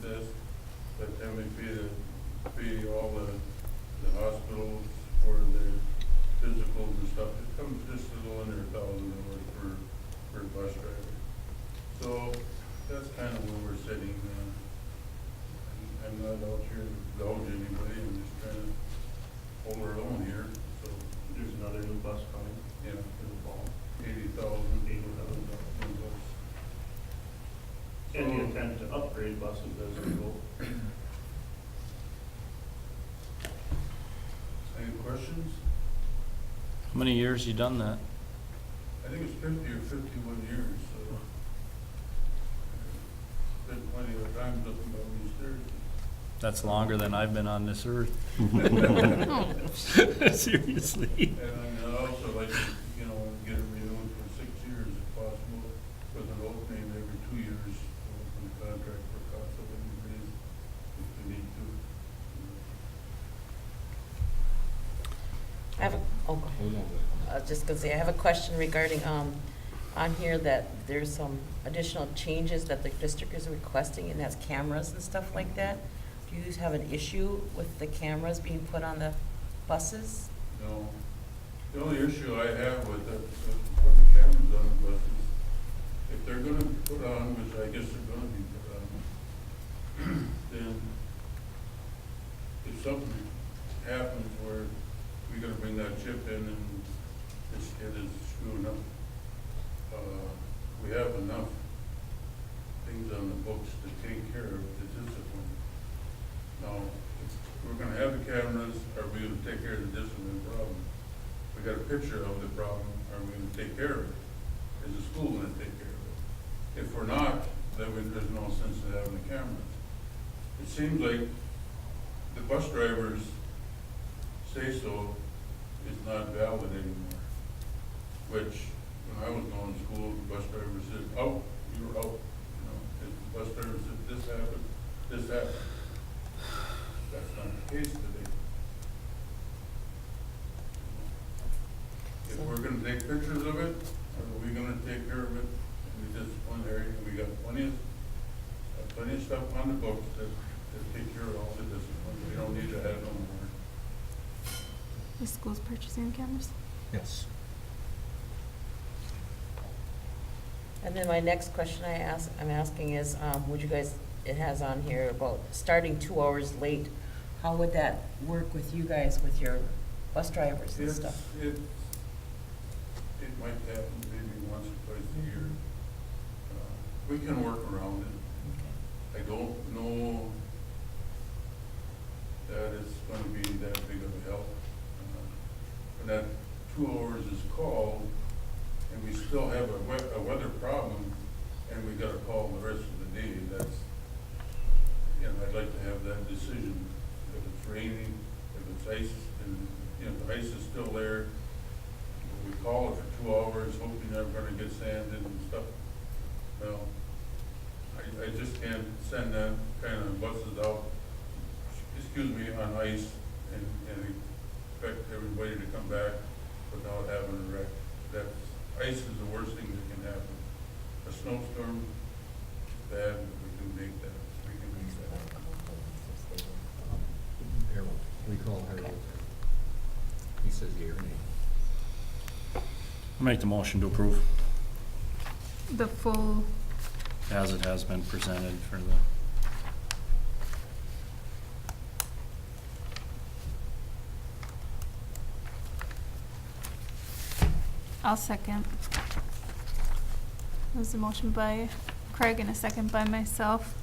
test. By the time we pay all the hospitals for their physicals and stuff, it comes just a little under $1,000 per bus driver. So that's kind of where we're sitting. I'm not out here to gouge anybody, I'm just trying to hold our own here, so. There's another new bus coming. Yeah. In the fall. 80,000. bucks. And the intent to upgrade buses as we go. Any questions? How many years you done that? I think it's 50 or 51 years, so. Been plenty of times up and down these stairs. That's longer than I've been on this earth. Seriously. And I'd also like to, get it renewed for 6 years if possible, with an opening every 2 years, open the contract for cost of living raise if we need to. I have I was just gonna say, I have a question regarding, on here that there's some additional changes that the district is requesting, and that's cameras and stuff like that. Do you have an issue with the cameras being put on the buses? No. The only issue I have with putting the cameras on the buses, if they're gonna be put on, which I guess they're gonna be put on, then if something happens where we gotta bring that chip in and this kid is screwing up, we have enough things on the books to take care of the discipline. Now, if we're gonna have the cameras, are we gonna take care of the discipline problem? We got a picture of the problem, are we gonna take care of it? Is the school gonna take care of it? If we're not, then there's no sense in having the cameras. It seems like the bus drivers say so is not valid anymore, which, when I was going to school, the bus driver said, out, you're out. If the bus driver said, this happened, this happened. That's not the case today. If we're gonna take pictures of it, are we gonna take care of it in the discipline area? We got plenty of stuff on the books that take care of all the discipline. We don't need to have no more. The school's purchasing cameras? Yes. And then my next question I'm asking is, would you guys, it has on here about starting 2 hours late. How would that work with you guys, with your bus drivers and stuff? It might happen maybe once or twice a year. we can work around it. I don't know that it's gonna be that big of a help. When that 2 hours is called, and we still have a weather problem, and we gotta call the rest of the day, that's, you know, I'd like to have that decision. If it's raining, if it's ice, and, you know, the ice is still there, we call it for 2 hours, hoping they're gonna get sanded and stuff. Well, I just can't send that kind of buses out, excuse me, on ice and expect everybody to come back without having a wreck. Ice is the worst thing that can happen. A snowstorm, bad, but we can make that, Harold, we call Harold. He says yea or nay. I'll make the motion to approve The full, as it has been presented for the, I'll second. There's a motion by Craig and a second by myself.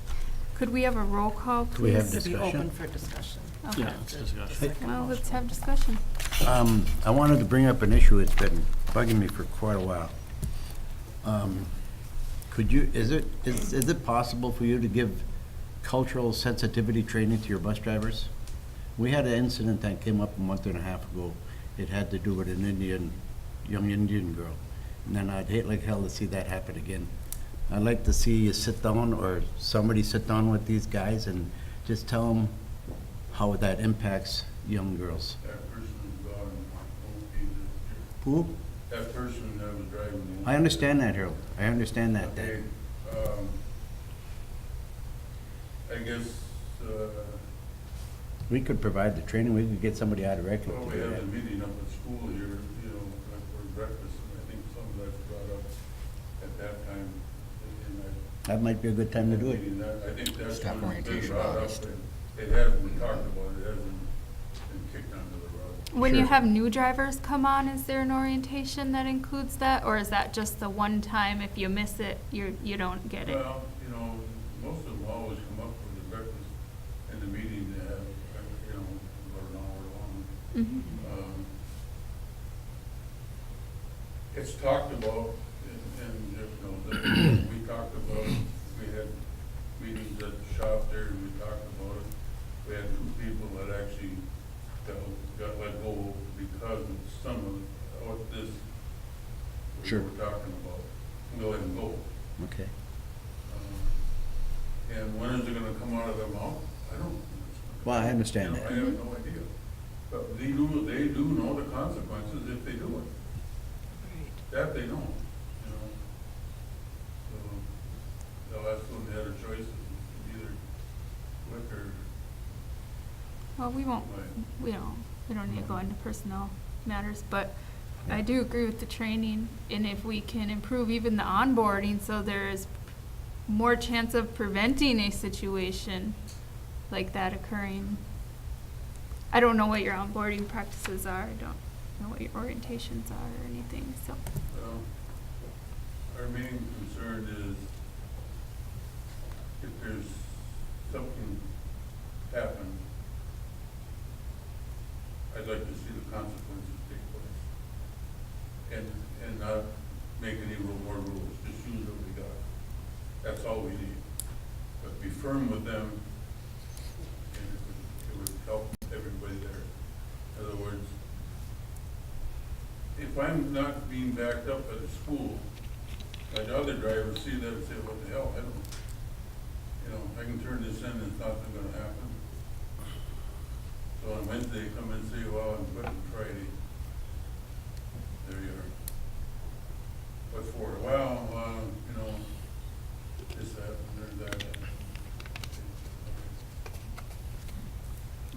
Could we have a roll call, please? Do we have To be open discussion? for discussion. Okay. yeah, it's discussion. Well, let's have discussion. I wanted to bring up an issue that's been bugging me for quite a while. Could you, is it possible for you to give cultural sensitivity training to your bus drivers? We had an incident that came up a month and a half ago. It had to do with an young Indian girl. And then I'd hate like hell to see that happen again. I'd like to see you sit down, or somebody sit down with these guys and just tell them how that impacts young girls. that person's gone, won't be this Who? year. That person that was driving. I understand that, Harold. I understand that. Okay, I guess, We could provide the training, we could get somebody out of Redcliffe well, to we do have that. the meeting up at school here, you know, like for breakfast, and I think some of that's brought up at that time in that. That might be a good time to do it. meeting. I think that's Staff when it's been orientation, brought up, August. and it hasn't been talked about, it hasn't been kicked under the rug. When you Sure. have new drivers come on, is there an orientation that includes that? Or is that just the one time, if you miss it, you don't get it? Well, you know, most of them always come up for the breakfast and the meeting, you know, about an hour long. Mhm. It's talked about, and, you know, we talked about, we had meetings at the shop there, and we talked about it. We had 2 people that actually got let go because of some of what this we Sure. were talking about. We'll let them go. Okay. And when is it gonna come out of their mouth? I don't. Well, I understand You know, that. I have no idea. But they do know the consequences if they do it. That they don't, you know. So, the last one they had a choice of either quit or, Well, we won't, we don't need to go into personnel matters, but I do agree with the training, and if we can improve even the onboarding, so there is more chance of preventing a situation like that occurring. I don't know what your onboarding practices are, I don't know what your orientations are or anything, so. our main concern is if there's something happen, I'd like to see the consequences take place. And not make any more rules, just use what we got. That's all we need. But be firm with them, and it would help everybody there. In other words, if I'm not being backed up at a school, my other drivers see that and say, what the hell, I don't, you know, I can turn this in and it's nothing gonna happen. So on Wednesday, come in and say, well, I'm quitting Friday. There you are. What for? Well, you know, this, that, and there's that.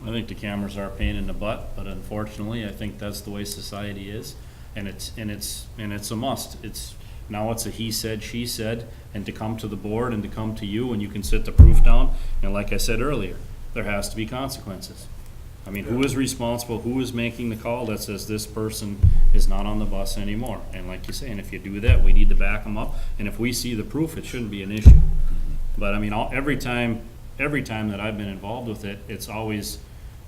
I think the cameras are a pain in the butt, but unfortunately, I think that's the way society is. And it's a must. Now it's a he said, she said, and to come to the board and to come to you and you can sit the proof down. And like I said earlier, there has to be consequences. I mean, who is responsible, who is making the call that says this person is not on the bus anymore? And like you say, and if you do that, we need to back them up, and if we see the proof, it shouldn't be an issue. But I mean, every time that I've been involved with it, it's always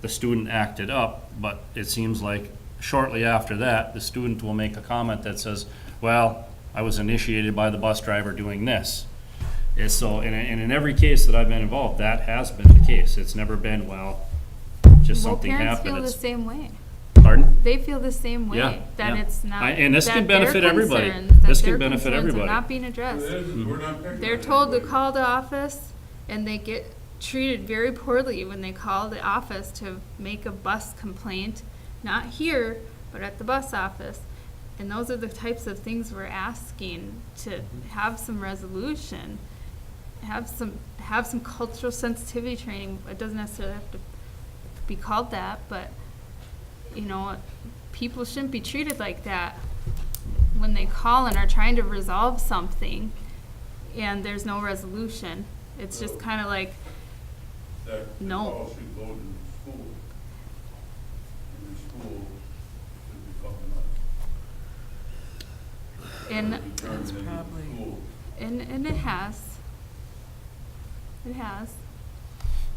the student acted up, but it seems like shortly after that, the student will make a comment that says, well, I was initiated by the bus driver doing this. And so, and in every case that I've been involved, that has been the case. It's never been, well, just Well, something parents happened. feel the It's- same way. Pardon? They feel the same way, Yeah, that yeah. it's not, And this can that their benefit everybody. concerns- that This can their benefit concerns are everybody. not being It addressed. is, we're not picking They're on told to anybody. call the office, and they get treated very poorly when they call the office to make a bus complaint, not here, but at the bus office. And those are the types of things we're asking, to have some resolution, have some cultural sensitivity training. It doesn't necessarily have to be called that, but, you know, people shouldn't be treated like that when they call and are trying to resolve something and there's no resolution. It's just kind of like, That No. call should go to the school. And the school should be calling us. and, Determined in the probably- school. and it has. It has.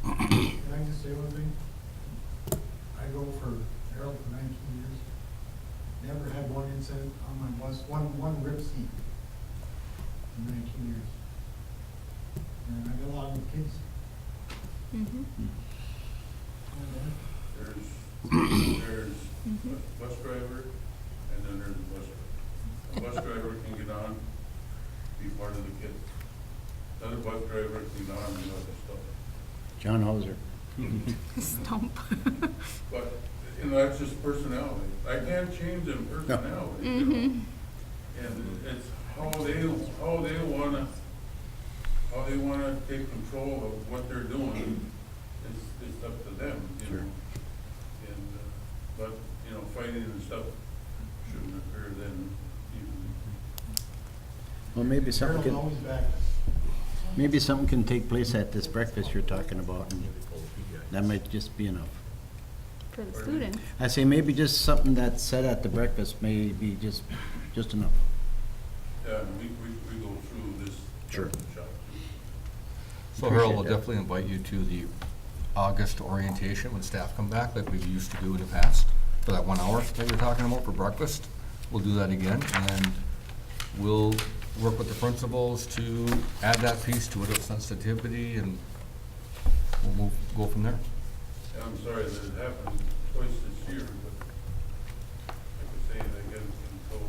Can I just say one thing? I go for Harold for 19 years. Never had one incident on my bus, one rip seat in 19 years. And I get along with kids. Mm-hmm. There's a bus driver, and then there's a bus driver. A bus driver can get on, be part of the kids. Another bus driver can get on and do other stuff. John Hauser. Stump. But, you know, that's just personality. I can't change them personality, you know? Mm-hmm. And it's how they wanna take control of what they're doing. It's up to them, you Sure. know? And, but, you know, fighting and stuff shouldn't occur then even. Well, maybe something Harold can, always backed us. maybe something can take place at this breakfast you're talking about, and that might just be enough. For the student. I say maybe just something that's said at the breakfast may be just enough. Yeah, and we go through this. Sure. shop. So Harold, we'll Appreciate that. definitely invite you to the August orientation when staff come back, like we used to do in the past, for that 1 hour that you're talking about for breakfast. We'll do that again, and we'll work with the principals to add that piece to it of sensitivity, and we'll go from there. Yeah, I'm sorry that it happened twice this year, but like I say, they get control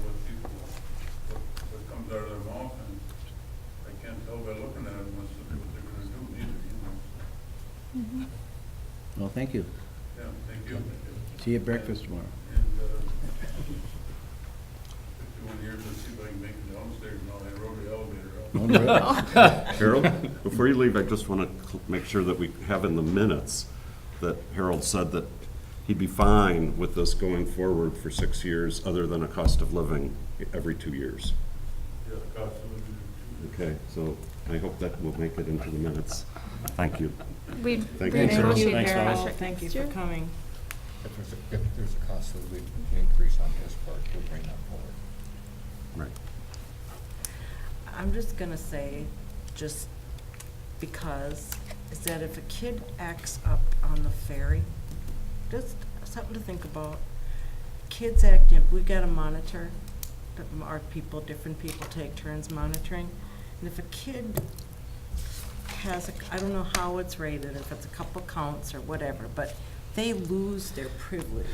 what comes out of their mouth, and I can't tell by looking at them what they're gonna do either, you know. Mm-hmm. Well, thank you. Yeah, thank you. See you at breakfast tomorrow. And, 51 years, let's see if I can make it downstairs, and I rode the elevator up. Harold, before you leave, I just want to make sure that we have in the minutes that Harold said that he'd be fine with this going forward for 6 years, other than a cost of living every 2 years. Yeah, cost of living. Okay, so I hope that will make it into the minutes. Thank you. We Thank you. Thank renegotiate you, Thanks, their Alice. contract Thank you next for year. coming. If there's a cost of living increase on his part, we'll bring that forward. Right. I'm just gonna say, just because, is that if a kid acts up on the ferry, just something to think about. Kids acting, we gotta monitor, our people, different people take turns monitoring. And if a kid has, I don't know how it's rated, if it's a couple counts or whatever, but they lose their privilege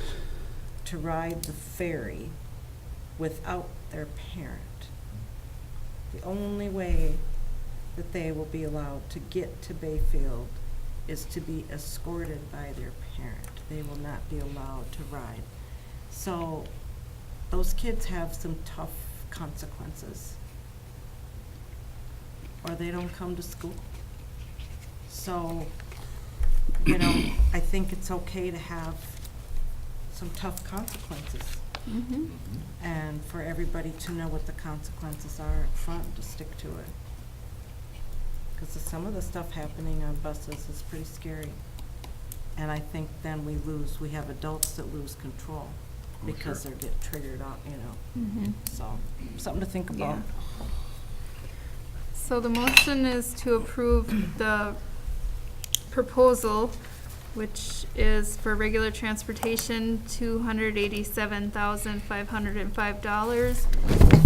to ride the ferry without their parent. The only way that they will be allowed to get to Bayfield is to be escorted by their parent. They will not be allowed to ride. So those kids have some tough consequences. Or they don't come to school. So, you know, I think it's okay to have some tough consequences. Mm-hmm. And for everybody to know what the consequences are up front, to stick to it. Because some of the stuff happening on buses is pretty scary. And I think then we have adults that lose control Oh, because sure. they get triggered out, Mhm. so, something to think about. Yeah. So the motion is to approve the proposal, which is for regular transportation, $287,505,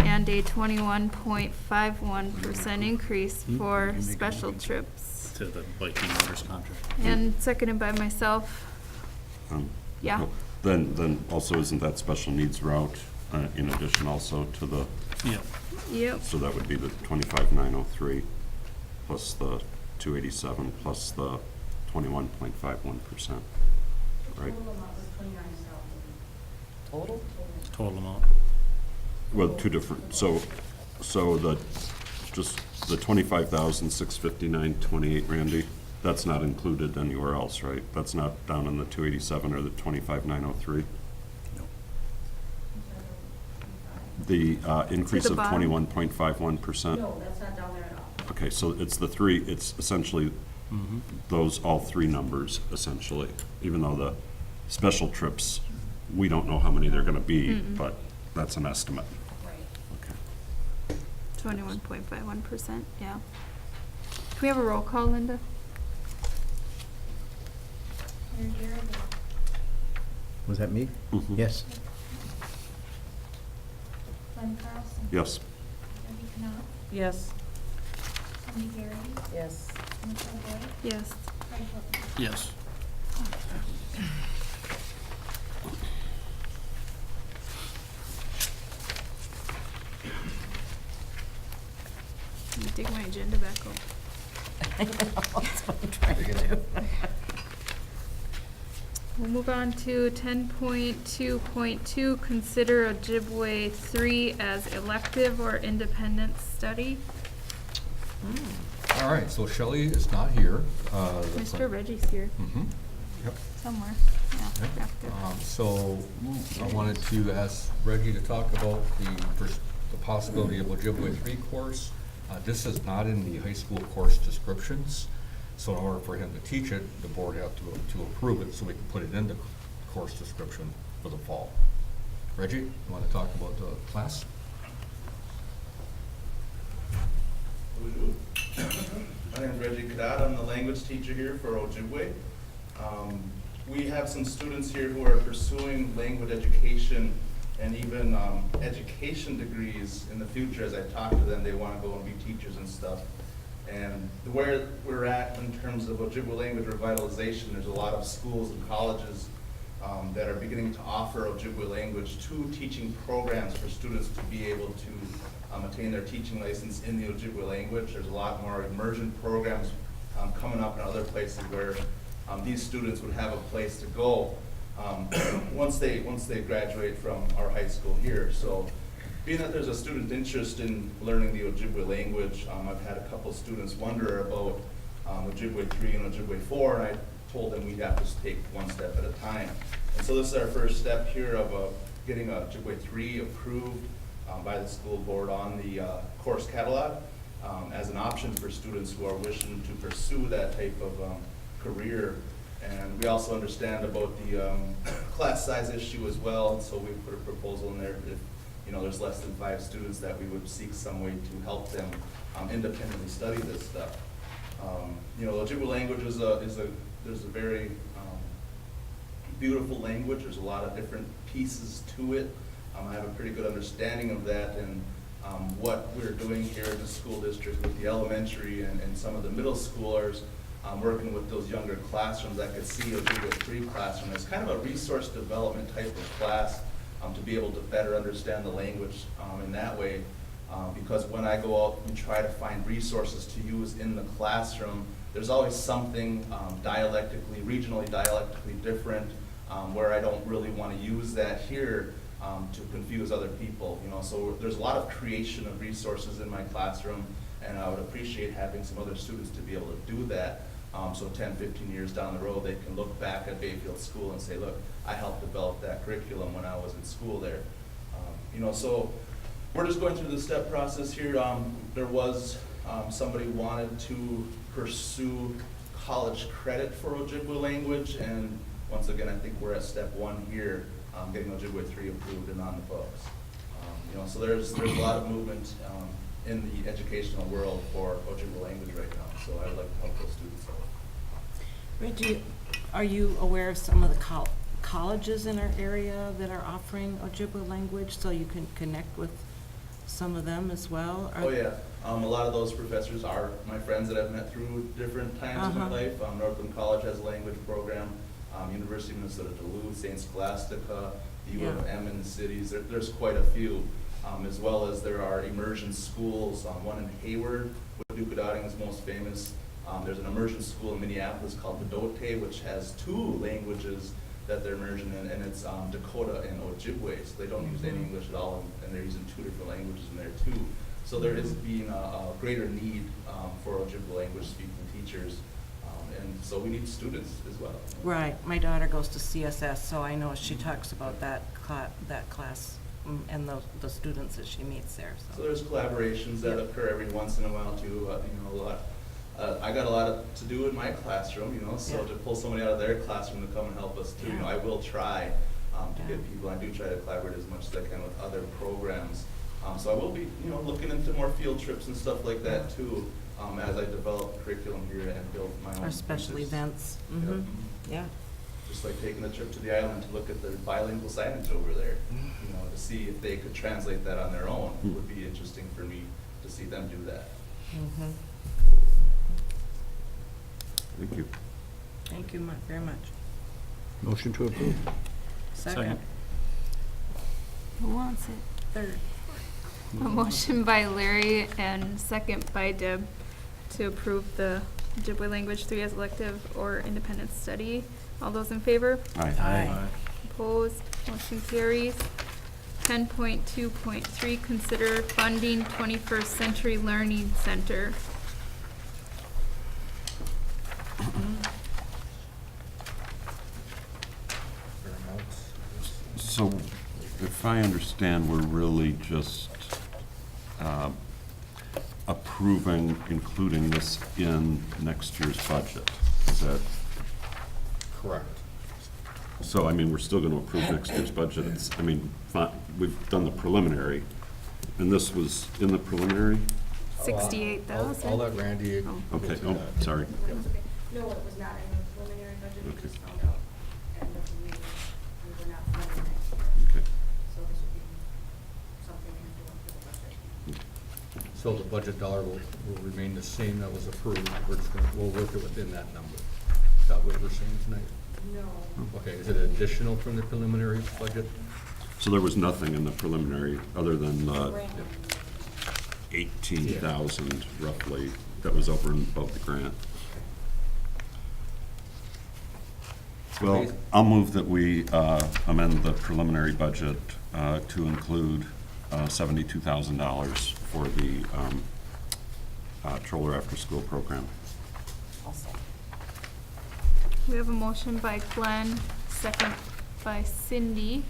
and a 21.51% increase for special trips. To the biking motors contract. And seconded by myself. Yeah. well, Then also isn't that special needs route in addition also to the, Yep. Yep. so that would be the 25,903 plus the 287 plus the 21.51%, right? Total amount was 29,000. Total? Total amount. Well, two different, so the, just the 25,659.28, Randy, that's not included anywhere else, right? That's not down in the 287 or the 25,903? The increase the of bottom? 21.51%? No, that's not down there at all. Okay, so it's the three, it's essentially Mhm. those, all three numbers, essentially, even though the special trips, we don't know how many they're gonna be, Mm-mm. but that's an estimate. Right. Okay. 21.51%, yeah. Can we have a roll call, Linda? Mayor Garrett, Was that me? Mhm. Yes. Glenn Carlson. Yes. Debbie Knopf, Yes. Cindy Garrity, Yes. Nicole Boyd, Yes. Craig Hilton. Yes. Let me dig my agenda back up. I know, that's what I'm trying to do. We'll move on to 10.2.2, consider Ojibwe 3 as elective or independent study. All right, so Shelley is not here. Mr. Reggie's here Mhm. Yep. somewhere, yeah, Yep. active. So I wanted to ask Reggie to talk about the possibility of Ojibwe 3 course. This is not in the high school course descriptions, so in order for him to teach it, the board have to approve it so we can put it in the course description for the fall. Reggie, you want to talk about the class? My name is Reggie Cadat. I'm the language teacher here for Ojibwe. We have some students here who are pursuing language education and even education degrees in the future. As I talk to them, they want to go and be teachers and stuff. And where we're at in terms of Ojibwe language revitalization, there's a lot of schools and colleges that are beginning to offer Ojibwe language to teaching programs for students to be able to attain their teaching license in the Ojibwe language. There's a lot more immersion programs coming up in other places where these students would have a place to go once they graduate from our high school here. So being that there's a student interest in learning the Ojibwe language, I've had a couple students wonder about Ojibwe 3 and Ojibwe 4, and I told them we'd have to take one step at a time. And so this is our first step here of getting Ojibwe 3 approved by the school board on the course catalog as an option for students who are wishing to pursue that type of career. And we also understand about the class size issue as well, and so we put a proposal in there if there's less than 5 students that we would seek some way to help them independently study this stuff. Ojibwe language is there's a very beautiful language. There's a lot of different pieces to it. I have a pretty good understanding of that, and what we're doing here in the school district with the elementary and some of the middle schoolers, working with those younger classrooms. I could see Ojibwe 3 classroom as kind of a resource development type of class to be able to better understand the language in that way. Because when I go out and try to find resources to use in the classroom, there's always something regionally dialectically different where I don't really want to use that here to confuse other people. So there's a lot of creation of resources in my classroom, and I would appreciate having some other students to be able to do that. So 10, 15 years down the road, they can look back at Bayfield School and say, look, I helped develop that curriculum when I was in school there. So we're just going through the step process here. There was somebody wanted to pursue college credit for Ojibwe language, and once again, I think we're at step 1 here, getting Ojibwe 3 approved and on the books. So there's a lot of movement in the educational world for Ojibwe language right now, so I would like to help those students out. Reggie, are you aware of some of the colleges in our area that are offering Ojibwe language, so you can connect with some of them as well? Oh, yeah. A lot of those professors are my friends that I've met through different times in my life. Northland College has a language program, University of Minnesota Duluth, St. Scholastica, the U of M in the cities. There's quite a few, as well as there are immersion schools, one in Hayward, where Duke Dowding is most famous. There's an immersion school in Minneapolis called Vidote, which has 2 languages that they're immersion in, and it's Dakota and Ojibwe, so they don't use any English at all, and they're using 2 different languages in there too. So there is being a greater need for Ojibwe language speaking teachers, and so we need students as well. Right. My daughter goes to CSS, so I know she talks about that class and the students that she meets there. So there's collaborations that occur every once in a while too. I got a lot to do in my classroom, so to pull somebody out of their classroom to come and help us too, I will try to get people. I do try to collaborate as much as I can with other programs. So I will be, looking into more field trips and stuff like that too, as I develop curriculum here and build my own. Or special features. events. Yep. Yeah. Just like taking a trip to the island to look at the bilingual signage over there, to see if they could translate that on their own. It would be interesting for me to see them do that. Thank you. Thank you very much. Motion to approve. Second. Who wants it? Third. A motion by Larry and second by Deb to approve the Ojibwe Language 3 as elective or independent study. All those in favor? Aye. Opposed? Motion carries. 10.2.3, consider funding 21st Century Learning Center. So if I understand, we're really just approving, including this in next year's budget. Is that? Correct. So, we're still going to approve next year's budget. We've done the preliminary, and this was in the preliminary? 68,000. I'll let Randy. Okay, sorry. That's okay. No, it was not in the preliminary budget, we just found out at the meeting, we were not funding next year. Okay. So this would be something we have to work for the budget. So the budget dollar will remain the same that was approved. We'll work it within that number. Is that what we're saying tonight? No. Okay, is it additional from the preliminary budget? So there was nothing in the preliminary other than 18,000 roughly that was over and above the grant. Well, I'll move that we amend the preliminary budget to include $72,000 for the Troller After School program. We have a motion by Glenn, second by Cindy.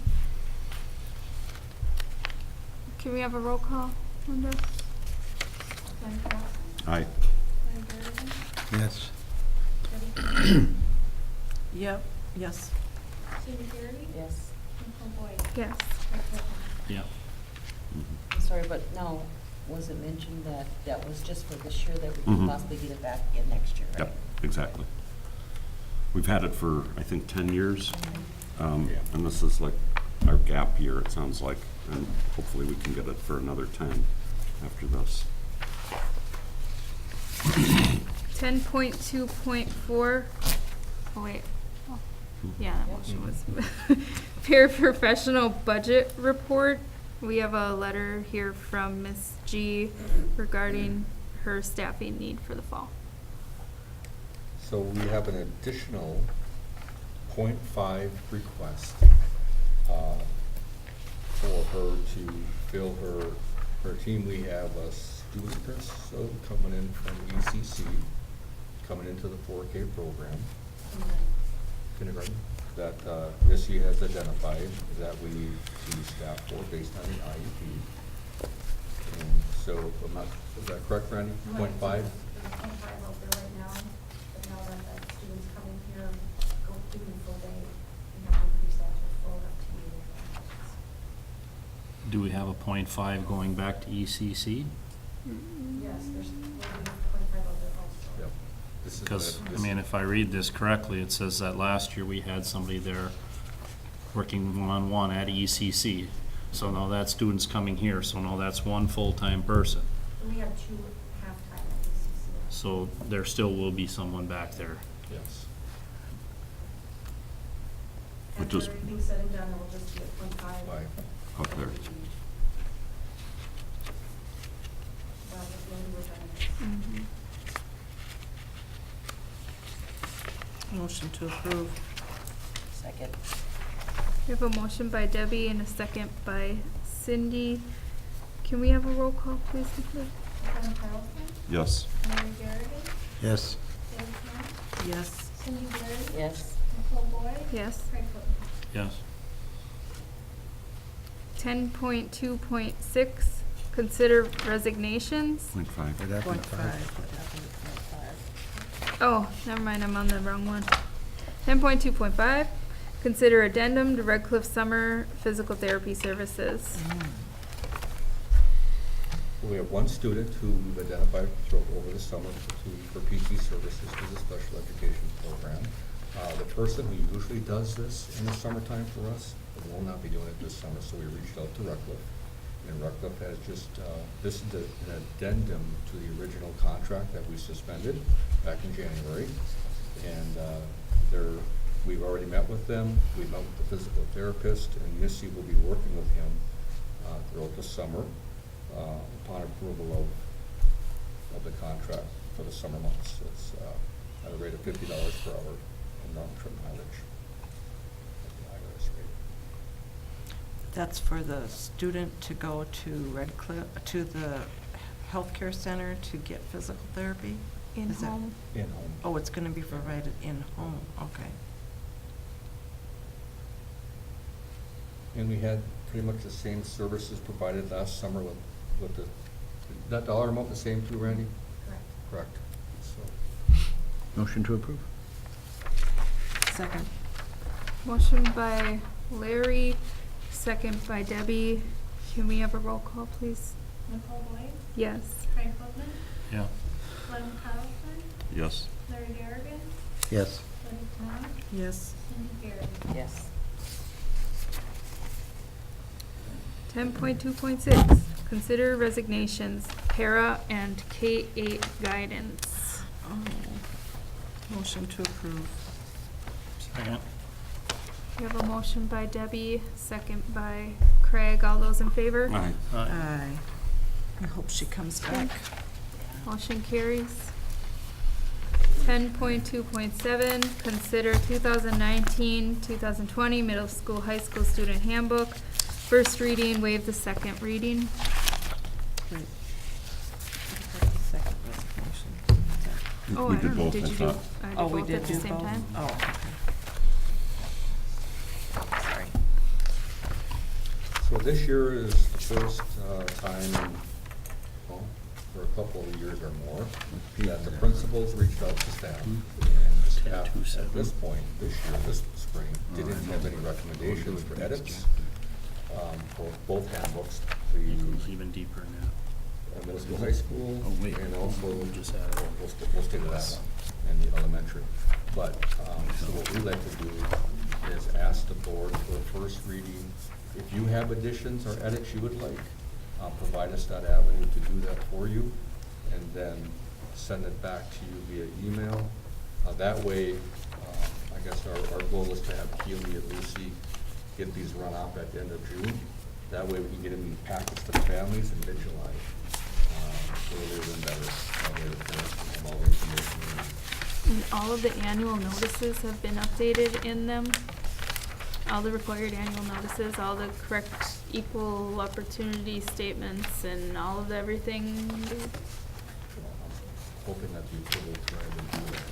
Can we have a roll call, Linda? Glenn Cox, Aye. Glenn Garrison, Yes. Debbie Yep. Yes. Cindy Carey, Yes. Nicole Boyd, Yes. Rick Whitman. Yeah. I'm sorry, but now, was it mentioned that that was just for this year, that we can Mhm. possibly get it back again next year, right? Yep, exactly. We've had it for, I think, 10 years, and this is like our gap year, it sounds like, and hopefully we can get it for another 10 after this. 10.2.4, oh wait, oh, yeah, that motion was. Paraprofessional budget report. We have a letter here from Ms. G regarding her staffing need for the fall. So we have an additional .5 request for her to fill her team. We have a stewardess coming in from ECC, coming into the 4K program, kindergarten, that Missy has identified that we need to staff for based on the IEP. And so, is that correct, Randy? .5? There's a .5 out there right now, but now that the students coming here, go doing full day, we have to increase that to a full FTE. Do we have a .5 going back to ECC? Yes, there's, will be 25 of it also. Yep. This is Because, what- I mean, if I read this correctly, it says that last year we had somebody there working one-on-one at ECC. So now that student's coming here, so now that's one full-time person. And we have 2 half-time at ECC. So there still will be someone back there. Yes. Which After is- everything's said and done, it will just be at 0.5. Five. Up there. Well, at the end we're done. Motion to approve. Second. We have a motion by Debbie and a second by Cindy. Can we have a roll call, please, Nicole? Kevin Carlson, Yes. Mary Garrett, Yes. Dave Smith, Yes. Cindy Berry, Yes. Nicole Boyd, Yes. Craig Horton. Yes. 10.2.6, consider resignations. .5. Right after Point the five. five. What happened to point five? Oh, never mind, I'm on the wrong one. 10.2.5, consider addendum to Red Cliff Summer Physical Therapy Services. We have one student who we've identified over the summer for PT services through the special education program. The person who usually does this in the summertime for us will not be doing it this summer, so we reached out to Red Cliff. And Red Cliff has just, this is an addendum to the original contract that we suspended back in January. And we've already met with them. We met with the physical therapist, and Missy will be working with him throughout the summer upon approval of the contract for the summer months. It's at a rate of $50 per hour in round-trip mileage. That's the IRS rate. That's for the student to go to Red Cliff, to the healthcare center to get physical therapy? Is that- In-home. In-home. Oh, it's gonna be provided in-home, okay. And we had pretty much the same services provided last summer with that dollar amount the same too, Randy? Correct. Correct. So, Motion to approve. Second. Motion by Larry, second by Debbie. Can we have a roll call, please? Nicole Boyd, Yes. Craig Horton, Yeah. Glenn Carlson, Yes. Larry Garrigan, Yes. Dave Smith, Yes. Cindy Berry. Yes. 10.2.6, consider resignations, para and K-8 guidance. Oh. Motion to approve. Second. We have a motion by Debbie, second by Craig. All those in favor? Aye. Aye. I hope she comes back. Motion carries. 10.2.7, consider 2019-2020 middle school, high school student handbook. First reading, waive the second reading. Great. Second resignation. Oh, We I did don't know, both, did I you do, thought. Oh, we both did at the do same both? time? Oh, okay. Sorry. so this year is the first time, well, for a couple of years or more, that the principals reached out to staff. And the staff at this point, this year, this spring, didn't have any recommendations for edits for both handbooks. It goes even deeper now. Middle school, high school, Oh, wait. and also, We'll just add it. we'll stay to that one, and the elementary. But, so what we like to do is ask the board for a first reading. If you have additions or edits you would like, provide us that avenue to do that for you, and then send it back to you via email. That way, I guess our goal is to have Keely and Lucy get these run off at the end of June. That way we can get them in packets to the families in mid-July. Earlier than better. That way the parents can have all the information they need. And all of the annual notices have been updated in them. All the required annual notices, all the correct equal opportunity statements, and all of everything. So I'm hoping that the utility will try to do that.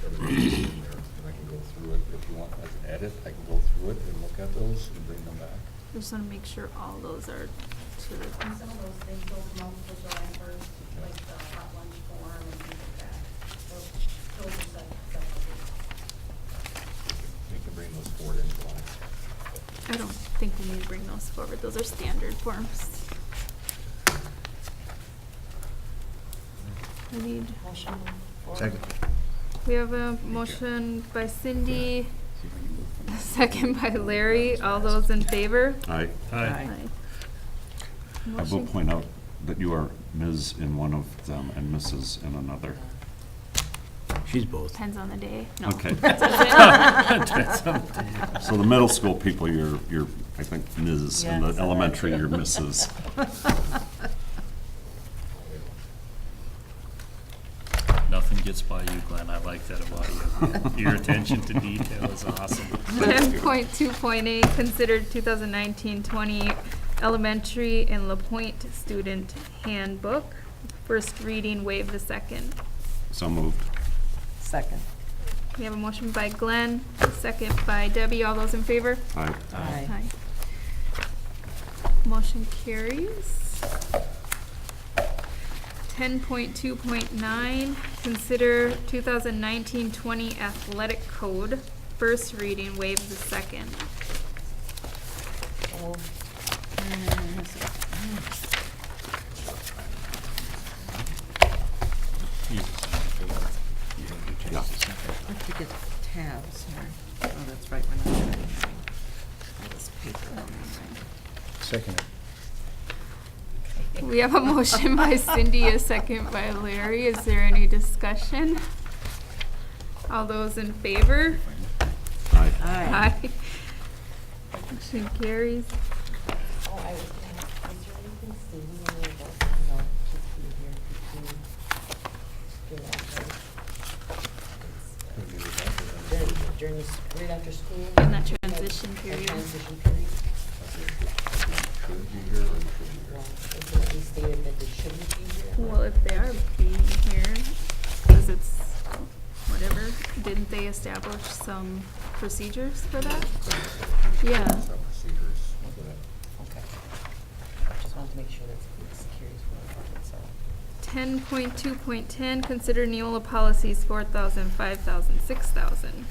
Everything's in there, and I can go through it. If you want as an edit, I can go through it and look at those and bring them back. I just wanna make sure all those are to the, And some of those things, those come out for July 1st, like the hot lunch form and things like that. Those are bring those forward. Those are standard forms. I need, Motion for. Second. we have a motion by Cindy, a second by Larry. All those in favor? I Aye. will Motion- point out that you are Ms. in one of them and Mrs. in another. She's both. Depends on the day. No. Okay. That's So the middle school people, you're, I think, Ms. Yeah, In so the elementary, you're Mrs. Nothing gets by you, Glenn. I like that about you. Your attention to detail is awesome. 10.2.8, consider 2019-20 elementary and LaPointe student handbook. First reading, waive the second. So moved. Second. We have a motion by Glenn, a second by Debbie. All those in favor? Aye. Aye. Motion carries. 10.2.9, consider 2019-20 athletic code. First reading, waive the second. Oh. Yeah. I have to get tabs here. Oh, that's right, we're not doing all this paper. Second. We have a motion by Cindy, a second by Larry. Is there any discussion? All those in favor? Aye. Aye. Motion carries. Oh, I was gonna ask, is there anything stating in there about, you know, just be here between, you know, during this, right after school? In that transition That period. transition period? Should be here or should be here? Well, is it be stated that they shouldn't be here? Well, if they are being here, because it's, whatever, didn't they establish some procedures for that? Yeah. Some procedures for that. Okay. Just wanted to make sure that's curious what it's all. 10.2.10, consider Neola policies 4,000, 5,000, 6,000.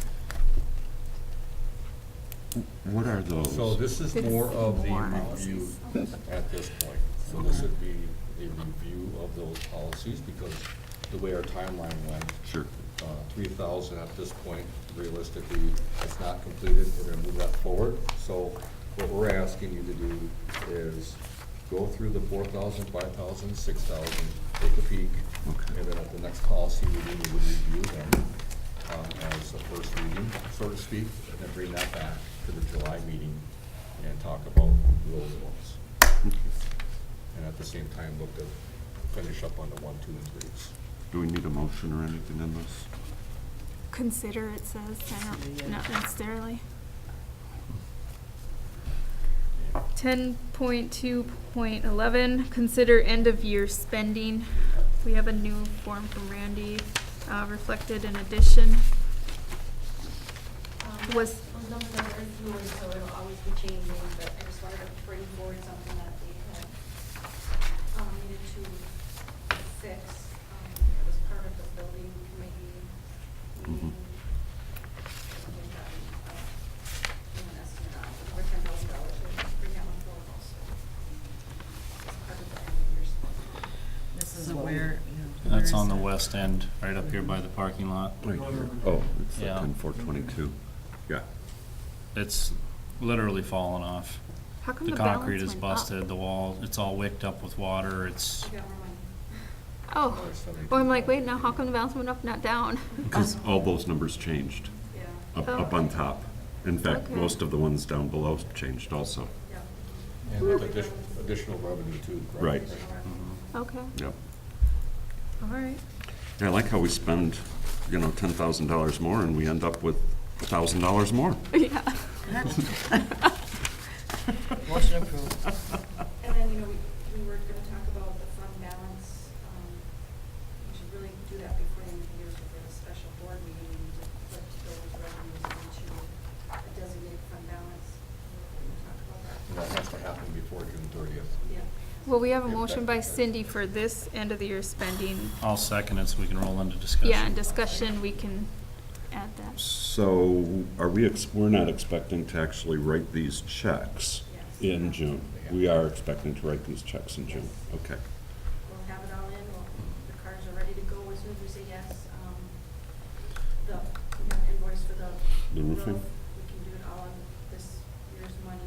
What are those? So this is This more is of the more review policies. at this point. So this would be a review of those policies because the way our timeline went. Sure. 3,000 at this point, realistically, it's not completed, we're gonna move that forward. So what we're asking you to do is go through the 4,000, 5,000, 6,000, take a peek. Okay. And then at the next policy meeting, we would review them as a first reading, so to speak, and then bring that back to the July meeting and talk about those ones. And at the same time, look to finish up on the 1, 2, and 3s. Do we need a motion or anything in this? Consider, it says, I don't, not necessarily. 10.2.11, consider end of year spending. We have a new form from Randy, reflected in addition. Was- Those numbers are very fluid, so it'll always be changing, but I just wanted to bring forward something that they had, needed to fix. It was part of the building committee meeting. Something that, an estimate on, over $10,000, so bring that one forward also. It's part of the end of your spending. This is So what where, That's on the west end, right up here by the parking lot. Right here. Oh, it's the Yeah. 10,422. Yeah. It's literally fallen off. How come The the concrete balance is went up? busted, the wall, it's all wicked up with water, it's, You got more money. Oh, well, I'm like, wait, now how come the balance went up, not down? Because all those numbers changed Yeah, up on top. In fact, Okay. most of the ones down below changed also. yeah. And with additional revenue too. Right. Okay, Yep. all right. Yeah, I like how we spend, $10,000 more and we end up with $1,000 more. Yeah. Motion approved. And then, we were gonna talk about the fund balance. We should really do that before the end of the year, so we have a special board meeting, we need to put those revenues into a designated fund balance. We'll talk about that. And that has to happen before June 30th. Yeah. Well, we have a motion by Cindy for this end of the year spending. I'll second it so we can roll into discussion. Yeah, in discussion, we can add that. So we're not expecting to actually write these checks In June. We are expecting to write these checks in June. Okay. We'll have it all in, the cars are ready to go as soon as we say yes. We have invoice for the The roofing? roof. We can do it all on this year's money.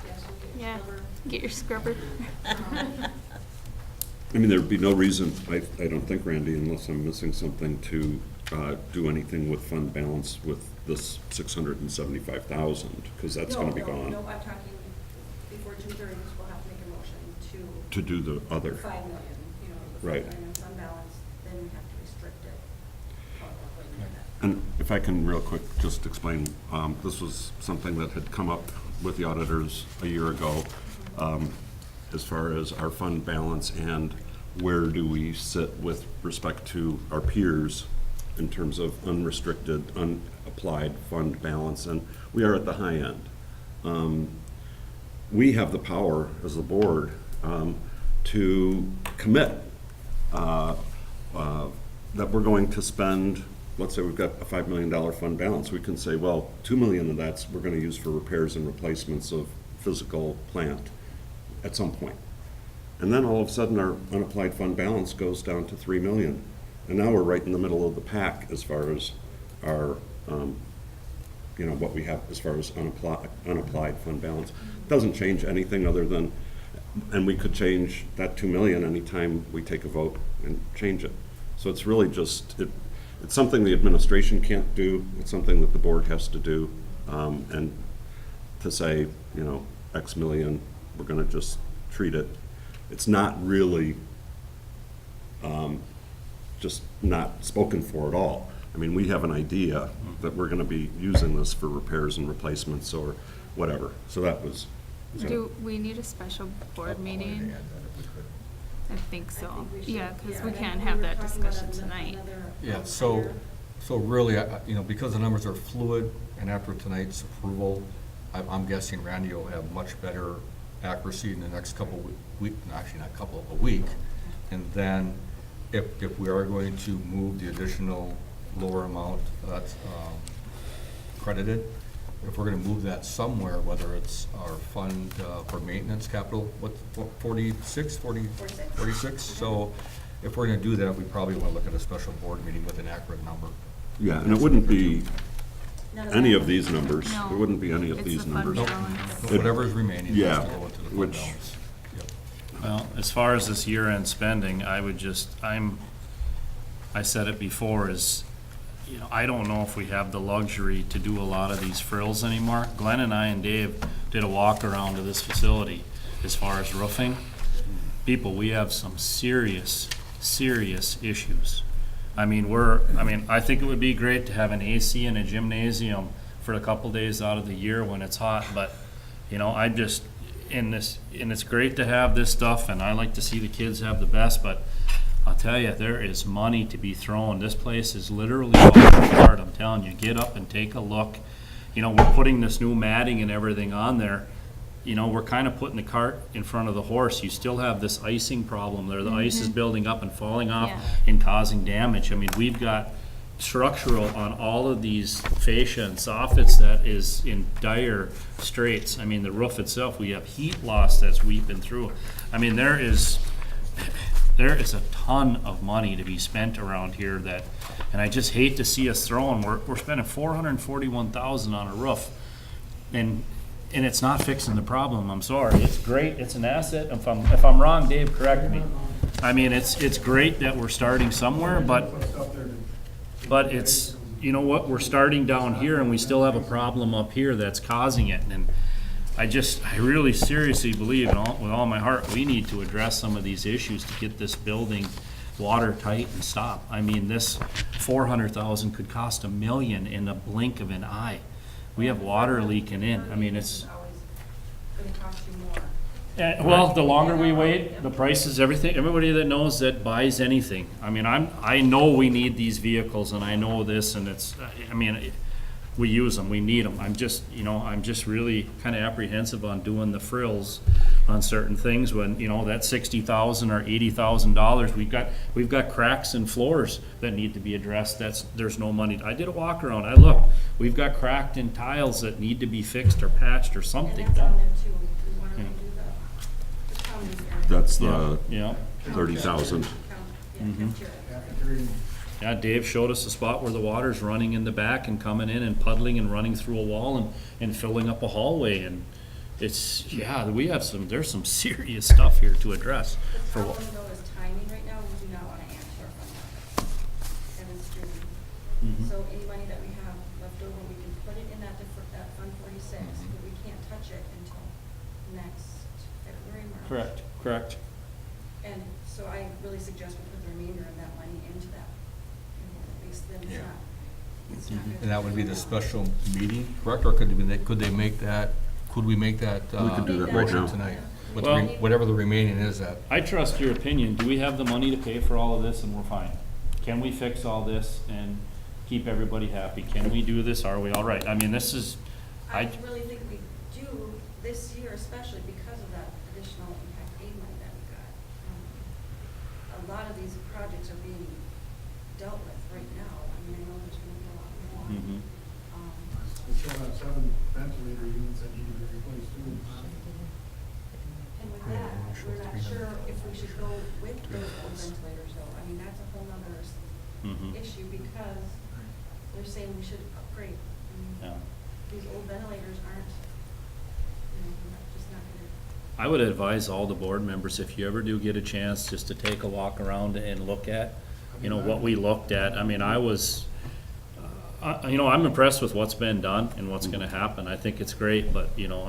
Yes, we'll Yeah, get your get your scrubber. I mean, there'd be no reason, I don't think, Randy, unless I'm missing something, to do anything with fund balance with this 675,000, because that's gonna be gone. No, I'm talking before June 30th, we'll have to make a motion To do the to other. 5 million, the 5 Right. million in fund balance, then we have to restrict it. And if I can real quick just explain, this was something that had come up with the auditors a year ago, as far as our fund balance and where do we sit with respect to our peers in terms of unrestricted, unapplied fund balance, and we are at the high end. We have the power as the board to commit that we're going to spend, let's say we've got a $5 million fund balance, we can say, well, 2 million of that's we're gonna use for repairs and replacements of physical plant at some point. And then all of a sudden, our unapplied fund balance goes down to 3 million. And now we're right in the middle of the pack as far as our, what we have as far as unapplied fund balance. Doesn't change anything other than, and we could change that 2 million anytime we take a vote and change it. So it's really just, it's something the administration can't do, it's something that the board has to do, and to say, X million, we're gonna just treat it. It's not really, just not spoken for at all. I mean, we have an idea that we're gonna be using this for repairs and replacements or whatever, so that was. Do we need a special board meeting? I think so. Yeah, because we can't have that discussion tonight. Yeah, so really, because the numbers are fluid, and after tonight's approval, I'm guessing Randy will have much better accuracy in the next couple week, actually not couple, a week. And then if we are going to move the additional lower amount that's credited, if we're gonna move that somewhere, whether it's our fund for maintenance capital, what, 46? So if we're gonna do that, we probably wanna look at a special board meeting with an accurate number. Yeah, and it wouldn't be None of any that. of these numbers. No, It wouldn't be any of it's these the fund numbers. balance. But whatever is remaining has Yeah, to go into the fund which- balance. Yep. Well, as far as this year-end spending, I would just, I said it before, I don't know if we have the luxury to do a lot of these frills anymore. Glenn and I and Dave did a walk around to this facility as far as roofing. People, we have some serious issues. I think it would be great to have an AC in a gymnasium for a couple days out of the year when it's hot, but, and it's great to have this stuff, and I like to see the kids have the best, but I'll tell you, there is money to be thrown. This place is literally falling apart. I'm telling you, get up and take a look. We're putting this new matting and everything on there. We're kind of putting the cart in front of the horse. You still have this icing problem there. The ice is building up and falling off Yeah. and causing damage. I mean, we've got structural on all of these fascia and soffits that is in dire straits. I mean, the roof itself, we have heat loss that's weeping through. I mean, there is a ton of money to be spent around here and I just hate to see us throwing, we're spending $441,000 on a roof, and it's not fixing the problem. I'm sorry. It's great. It's an asset. If I'm wrong, Dave, correct me. I mean, it's great that we're starting somewhere, but it's, we're starting down here and we still have a problem up here that's causing it. And I really seriously believe with all my heart, we need to address some of these issues to get this building watertight and stop. I mean, this $400,000 could cost $1 million in the blink of an eye. We have water leaking in. I mean, it's, Gonna cost you more. well, the longer we wait, the prices, everything, everybody that knows that buys anything. I mean, I know we need these vehicles and I know this and we use them, we need them. I'm just really kind of apprehensive on doing the frills on certain things when, you know, that $60,000 or $80,000, we've got cracks in floors that need to be addressed, there's no money. I did a walk around, I looked, we've got cracked in tiles that need to be fixed or patched or something And that's on done. there too, we want to Yeah. redo the common area. That's the Yeah, 30,000. Yeah, Mhm. cafeteria. Cafeteria. yeah, Dave showed us a spot where the water's running in the back and coming in and puddling and running through a wall and filling up a hallway, and it's, yeah, there's some serious stuff here to address. The For problem what- though is timing right now, we do not want to add to our fund balance. And it's June. Mhm. So any money that we have left over, we can put it in that Fund 46, but we can't touch it until next February, March. Correct. And so I really suggest we put the remainder of that money into that. At least then it's Yeah. not, it's not gonna. And that would be the special meeting, correct? Or could we make that, could we make that? We could do that right motion now. Tonight, with Well- whatever the remaining is that. I trust your opinion. Do we have the money to pay for all of this and we're fine? Can we fix all this and keep everybody happy? Can we do this? Are we all right? I mean, this is, I really think we do this year especially because of that additional impact aid money that we got. A lot of these projects are being dealt with right now. I mean, I know there's gonna be a lot more. Mhm. We still have 7 ventilator units that need to be replaced too. And with that, we're not sure if we should go with those old ventilators though. I mean, that's a whole nother Mhm. issue because they're saying we should upgrade. I mean, Yeah. these old ventilators aren't, you know, they're just not gonna. I would advise all the board members, if you ever do get a chance, just to take a walk around and look at, you know, what we looked at. I mean, you know, I'm impressed with what's been done and what's gonna happen. I think it's great, but, you know,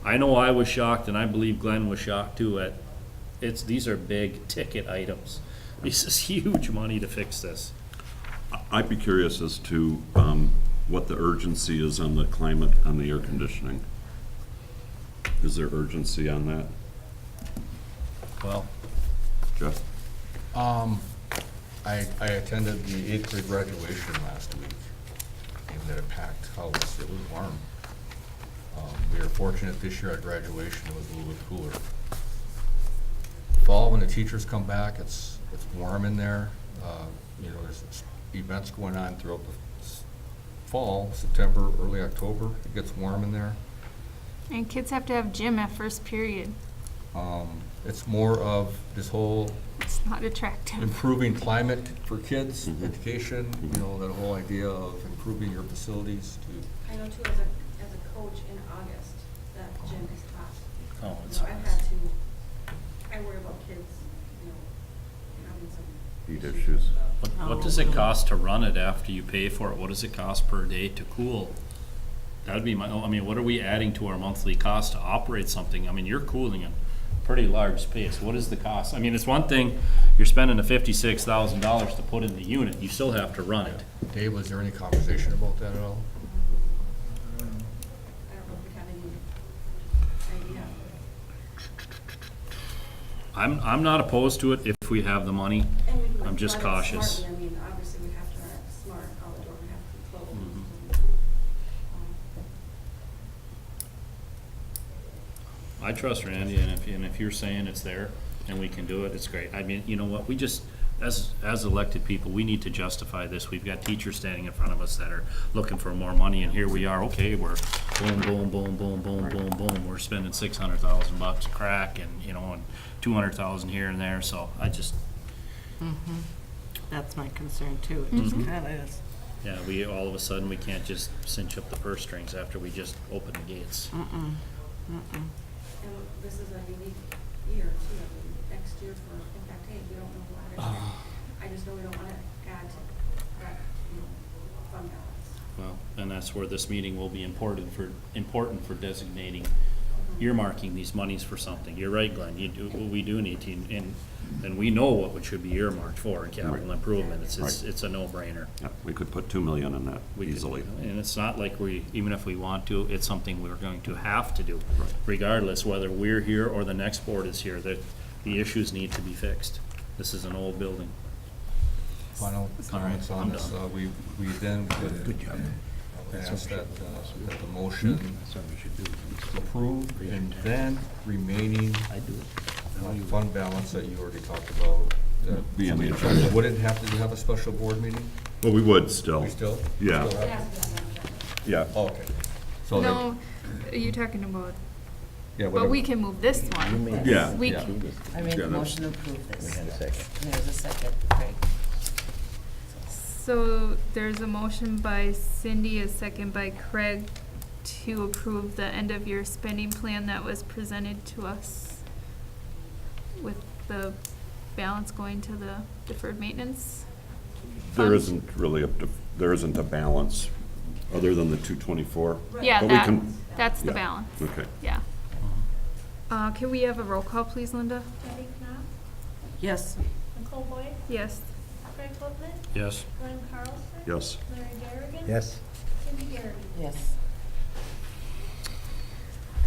I know I was shocked, and I believe Glenn was shocked too, these are big ticket items. This is huge money to fix this. I'd be curious as to what the urgency is on the climate, on the air conditioning. Is there urgency on that, Well, Jeff? I attended the 8th grade graduation last week, even at a packed house. It was warm. We were fortunate this year at graduation, it was a little bit cooler. Fall, when the teachers come back, it's warm in there. You know, there's events going on throughout the fall, September, early October. It gets warm in there. And kids have to have gym at first period. It's more of this whole It's not attractive. improving climate for kids, Mhm. education, you know, that whole idea of improving your facilities to, I know too, as a coach in August, that gym is hot. Oh, You it's know, I worry about kids, you know, having some. Heat issues. What does it cost to run it after you pay for it? What does it cost per day to cool? That'd be I mean, what are we adding to our monthly cost to operate something? I mean, you're cooling a pretty large space. What is the cost? I mean, it's one thing, you're spending the $56,000 to put in the unit, you still have to run it. Dave, was there any conversation about that at all? I don't know if we have any idea. I'm not opposed to it if we have the money. And we can I'm just run it cautious. smartly. I mean, obviously we have to run it smart, all the doors have to be closed. Mhm. I trust Randy, and if you're saying it's there and we can do it, it's great. I mean, you know what, we just, as elected people, we need to justify this. We've got teachers standing in front of us that are looking for more money, and here we are, okay, we're boom, boom, boom, boom, boom, boom, boom, we're spending $600,000 a crack, and, you know, and 200,000 here and there, so I just, That's my concern too. It just Mhm. kind of is. yeah, all of a sudden, we can't just cinch up the purse strings after we just open the gates. Mm-mm. Mm-mm. And this is a unique year too. I mean, next year for impact aid, we don't know what it is. I just know we don't want to add to that, you know, fund balance. Well, and that's where this meeting will be important for designating, earmarking these monies for something. You're right, Glenn, we do need to, and we know what it should be earmarked for in capital Right. improvement. It's Right. a no-brainer. Yeah, we could put 2 million in that We could- easily. And it's not like even if we want to, it's something we're going to have to do, regardless whether we're here or the next board is here. The issues need to be fixed. This is an old building. Final comments on I'm this? done. We then. Good job. ask that the motion That's what we should do. approve, and then remaining fund balance that you already talked about. Be on the agenda. Would it have to have a special board meeting? Well, we would still. We still? Yeah. still It have- has to be on the agenda. Yeah. Oh, okay. So that- No, you're talking about, yeah, but whatever. we can move this You one. made Yeah. We Yeah. can, I made Yeah, the that's- motion to approve this. We had a second. And there's a second, Craig. so there's a motion by Cindy, a second by Craig to approve the end of year spending plan that was presented to us with the balance going to the deferred maintenance. There fund. isn't really there isn't a balance other than the 224. Yeah, But we can- that's the yeah. balance, Okay. yeah. Can we have a roll call, please, Linda? Debbie Knopf, Yes. Nicole Boyd, Yes. Craig Whitman, Yes. Glenn Carlson. Yes. Larry Garrigan. Yes? Cindy Garrigan. Yes.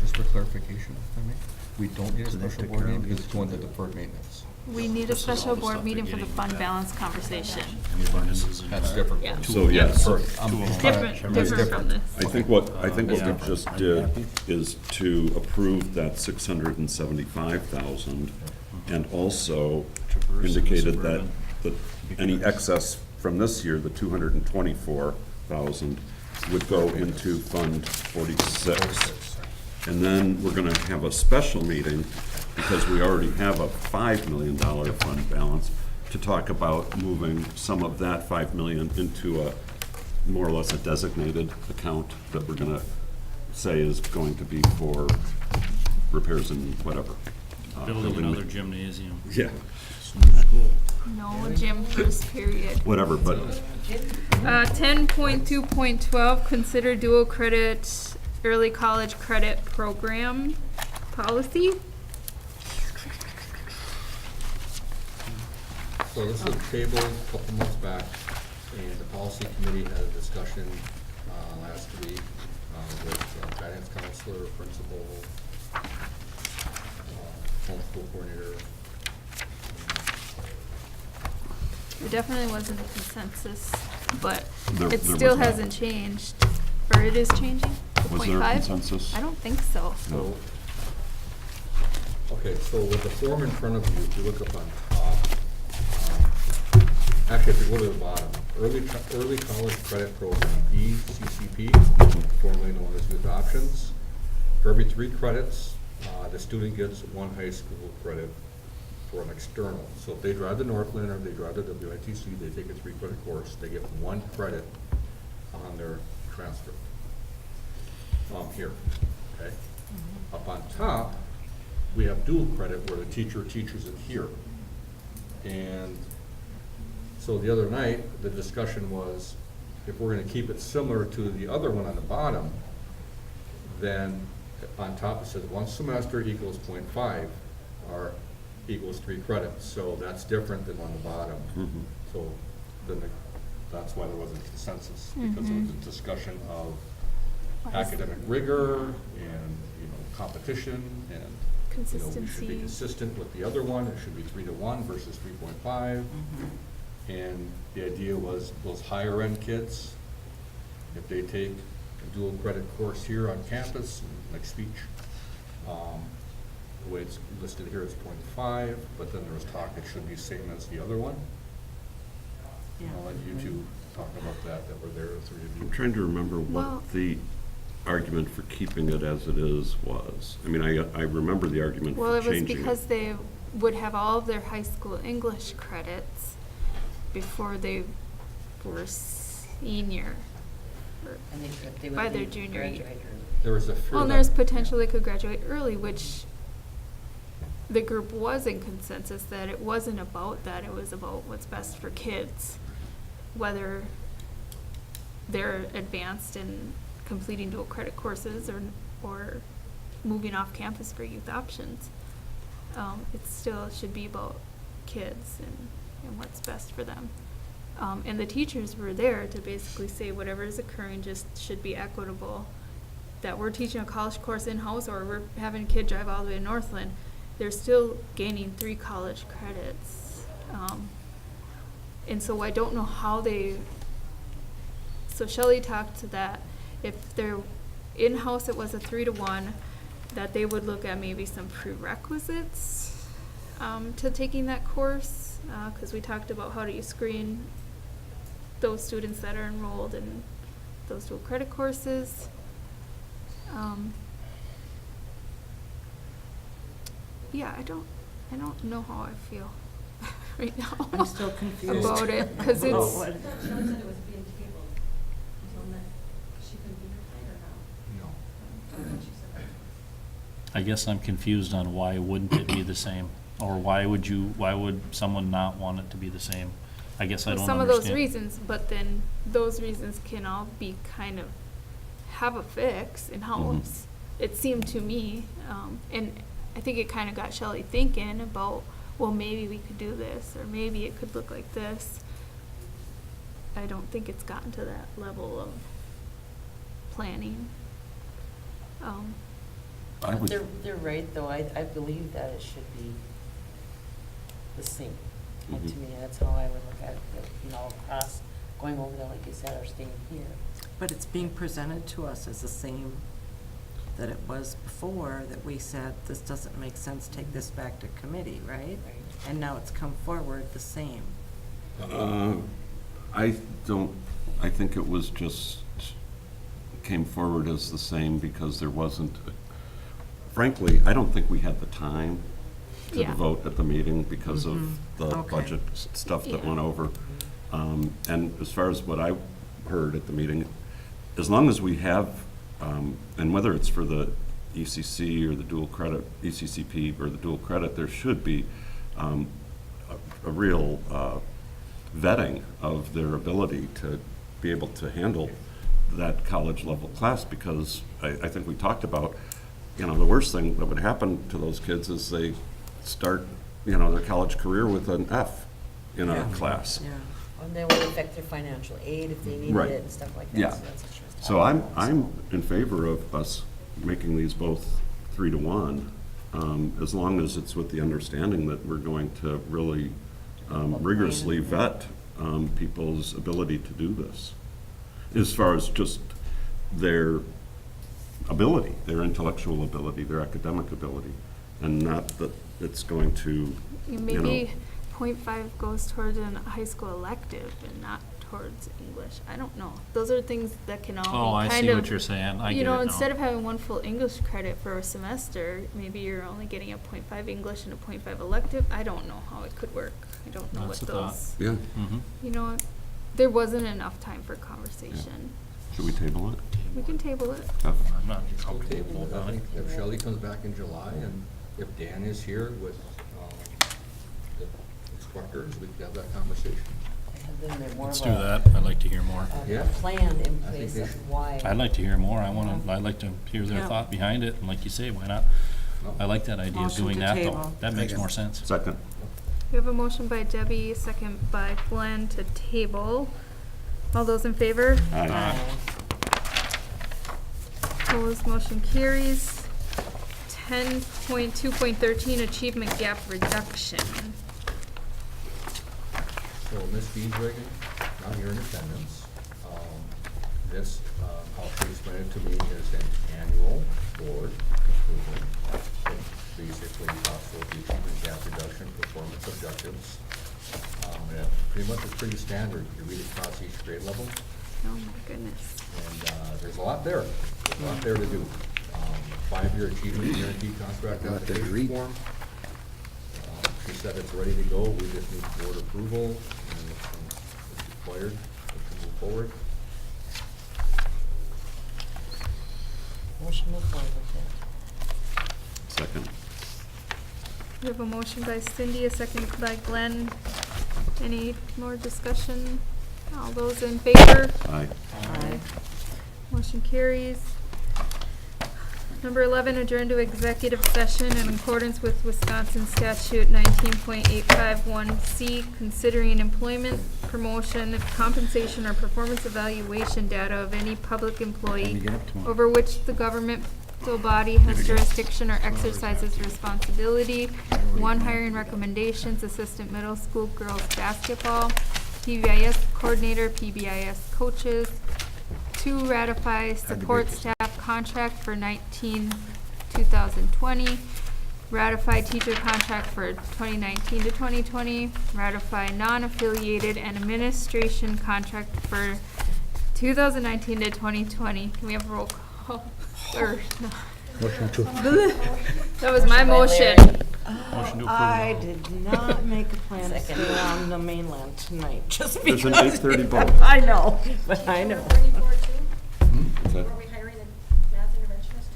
Just for clarification, if I may, we don't need a So they special took board care meeting of because it. it's going to deferred maintenance. We need a This is all special the board stuff meeting they're for the getting fund back. balance conversation. This is in That's our- different. Yeah. So, yes. Different from this. I think what we Yeah. just did is to approve that 675,000 and also Traverse and indicated that, suburban. that any excess from this year, the 224,000, would go into Fund 46. And then we're gonna have a special meeting, because we already have a $5 million fund balance, to talk about moving some of that 5 million into a, more or less a designated account that we're gonna say is going to be for repairs and whatever. Building another gymnasium. Yeah, New school. No gym first period. whatever, but 10.2.12, consider dual credit early college credit program policy. So this was tabled a couple months back, and the policy committee had a discussion last week with guidance counselor, principal, homeschool coordinator. There definitely wasn't a consensus, but There it was still not. hasn't changed, or it is changing, the Was there a 0.5? consensus? I don't think so. So, okay, so with the form in front of you, if you look up on top, actually, if you go to the bottom, early college credit program, ECCP, formerly known as Youth Options. For every 3 credits, the student gets 1 high school credit for an external. So if they drive to Northland or they drive to WITC, they take a 3-credit course, they get 1 credit on their transfer. Here, okay? Up on top, we have dual credit where the teacher teaches it here. And so the other night, the discussion was, if we're gonna keep it similar to the other one on the bottom, then on top it says 1 semester equals 0.5, or equals 3 credits, so that's different than on the bottom. Mhm. So then that's why there wasn't consensus, because there was a discussion of academic rigor and, competition, and, we should Consistency. be consistent with the other one, it should be 3-to-1 versus 3.5. And the idea was those higher end kids, if they take a dual credit course here on campus, like speech, the way it's listed here is 0.5, but then there was talk it should be same as the other one. I'll let you two talk about that were there, the 3 of you. I'm trying to remember Well- what the argument for keeping it as it is was. I mean, I remember the argument Well, for it was changing it. because they would have all of their high school English credits before they were senior. or- And they would By their leave, junior year. graduate early. There was a fear Well, and that- there's potential they could graduate early, which the group was in consensus that it wasn't about that, it was about what's best for kids. Whether they're advanced in completing dual credit courses or moving off campus for youth options. It still should be about kids and what's best for them. And the teachers were there to basically say whatever is occurring just should be equitable. That we're teaching a college course in-house or we're having a kid drive all the way to Northland, they're still gaining 3 college credits. And so I don't know how so Shelley talked to that if they're in-house, it was a 3-to-1, that they would look at maybe some prerequisites to taking that course, because we talked about how do you screen those students that are enrolled in those dual credit courses. Yeah, I don't know how I feel right now. I'm still confused. About it, because About it's, what? Shelley said it was being tabled until she couldn't be here or No. I don't know what she said. I guess I'm confused on why wouldn't it be the same? Or why would someone not want it to be the same? I guess I for don't some of understand. those reasons, but then those reasons can all be kind of have a fix in-house. It seemed to me, and I think it kind of got Shelley thinking about, well, maybe we could do this, or maybe it could look like this. I don't think it's gotten to that level of planning. I would, They're right, though, I believe that it should be the same. And to me, that's how I would look at it, that, you know, across, going over there, like you said, or staying here. But it's being presented to us as the same that it was before, that we said, this doesn't make sense, take this back to committee, right? Right. And now it's come forward the same. I think it was just, came forward as the same because there wasn't, frankly, I don't think we had the time to Yeah. vote at the meeting because of the Okay. budget stuff that Yeah. went over. And as far as what I heard at the meeting, as long as we have, and whether it's for the ECC or the dual credit, ECCP or the dual credit, there should be a real vetting of their ability to be able to handle that college level class, because I think we talked about, you know, the worst thing that would happen to those kids is they start, you know, their college career with an F in a Yeah. class. Yeah. And that would affect their financial aid if they needed Right. it and stuff like that. Yeah. So that's what she was So talking about, I'm in favor of us making these both 3-to-1, as long as it's with the understanding that we're going to really rigorously vet people's ability to do this, as far as just their ability, their intellectual ability, their academic ability, and not that it's going to, you know. Maybe .5 goes towards a high school elective and not towards English. I don't know. Those are things that can all Oh, I be kind see of, what you're saying. I you get know, it now. instead of having one full English credit for a semester, maybe you're only getting a .5 English and a .5 elective. I don't know how it could work. I don't know That's what a thought. those, Yeah, you know, there wasn't enough time for conversation. should we table it? We can table it. I'm not Okay, comfortable well, I about it. think if Shelley comes back in July, and if Dan is here with the instructors, we could have that conversation. And then they're more Let's of do a- that. I'd like to hear more. Yeah. A plan in I think place they of should. why. I'd like to hear more. I'd like to hear their Yeah. thought behind it, and like you say, why not? No. I like that idea of Motion doing to that, though. table. That makes Second. more sense. Second. We have a motion by Debbie, second by Glenn to table. All those in favor? Aye. Opposed, motion carries. 10.2.13, achievement gap reduction. So Ms. Giesregan, now you're in attendance. This, how she explained it to me, is an annual board approval. Basically, for the achievement gap reduction performance objectives. And it pretty much is pretty standard. You read it across each grade level, Oh my goodness. and there's a lot there. There's a lot there to do. 5-year achievement guarantee contract Lot to application read. form. She said it's ready to go. We just need board approval, and it's required to move forward. Motion move forward with that. Second. We have a motion by Cindy, a second by Glenn. Any more discussion? All those in favor? Aye. Aye. Motion carries. Number 11, adjourn to executive session in accordance with Wisconsin statute 19.851C, considering employment, promotion, compensation, or performance evaluation data of any public employee get up tomorrow. over which the governmental body has jurisdiction or exercises responsibility. 1, hiring recommendations, assistant middle school girls basketball, PBIS coordinator, PBIS coaches, to ratify support staff contract for 2020, ratify teacher contract for 2019 to 2020, ratify non-affiliated and administration contract for 2019 to 2020. Can we have a roll call? Or, no. Motion to, That was my motion. Motion to approve. I did not make a plan to Second. stay on the mainland tonight, just There's because. an 8:30 vote. I know, but I know. We're bringing forward too? What's that? Are we hiring a math interventionist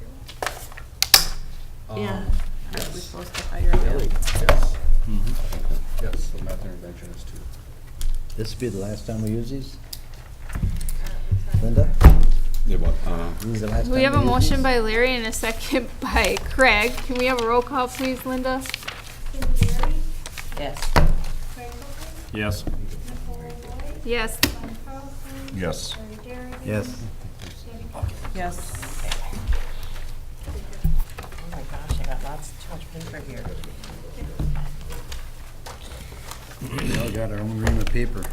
too? Yeah. Um, Are we Yes, supposed to hire him? yes, Mhm. yes, the math interventionist too. this will be the last time we use these? Linda? Yeah, but, This is the last time We have a use motion these? by Larry and a second by Craig. Can we have a roll call, please, Linda? Cindy Berry, Yes. Craig Oakley, Yes. Nicole Boyd, Yes. Glenn Carlson, yes. Larry Derrick, Yes. Debbie Cox. Yes. Oh my gosh, I got too much paper here. We all got our own ream of paper.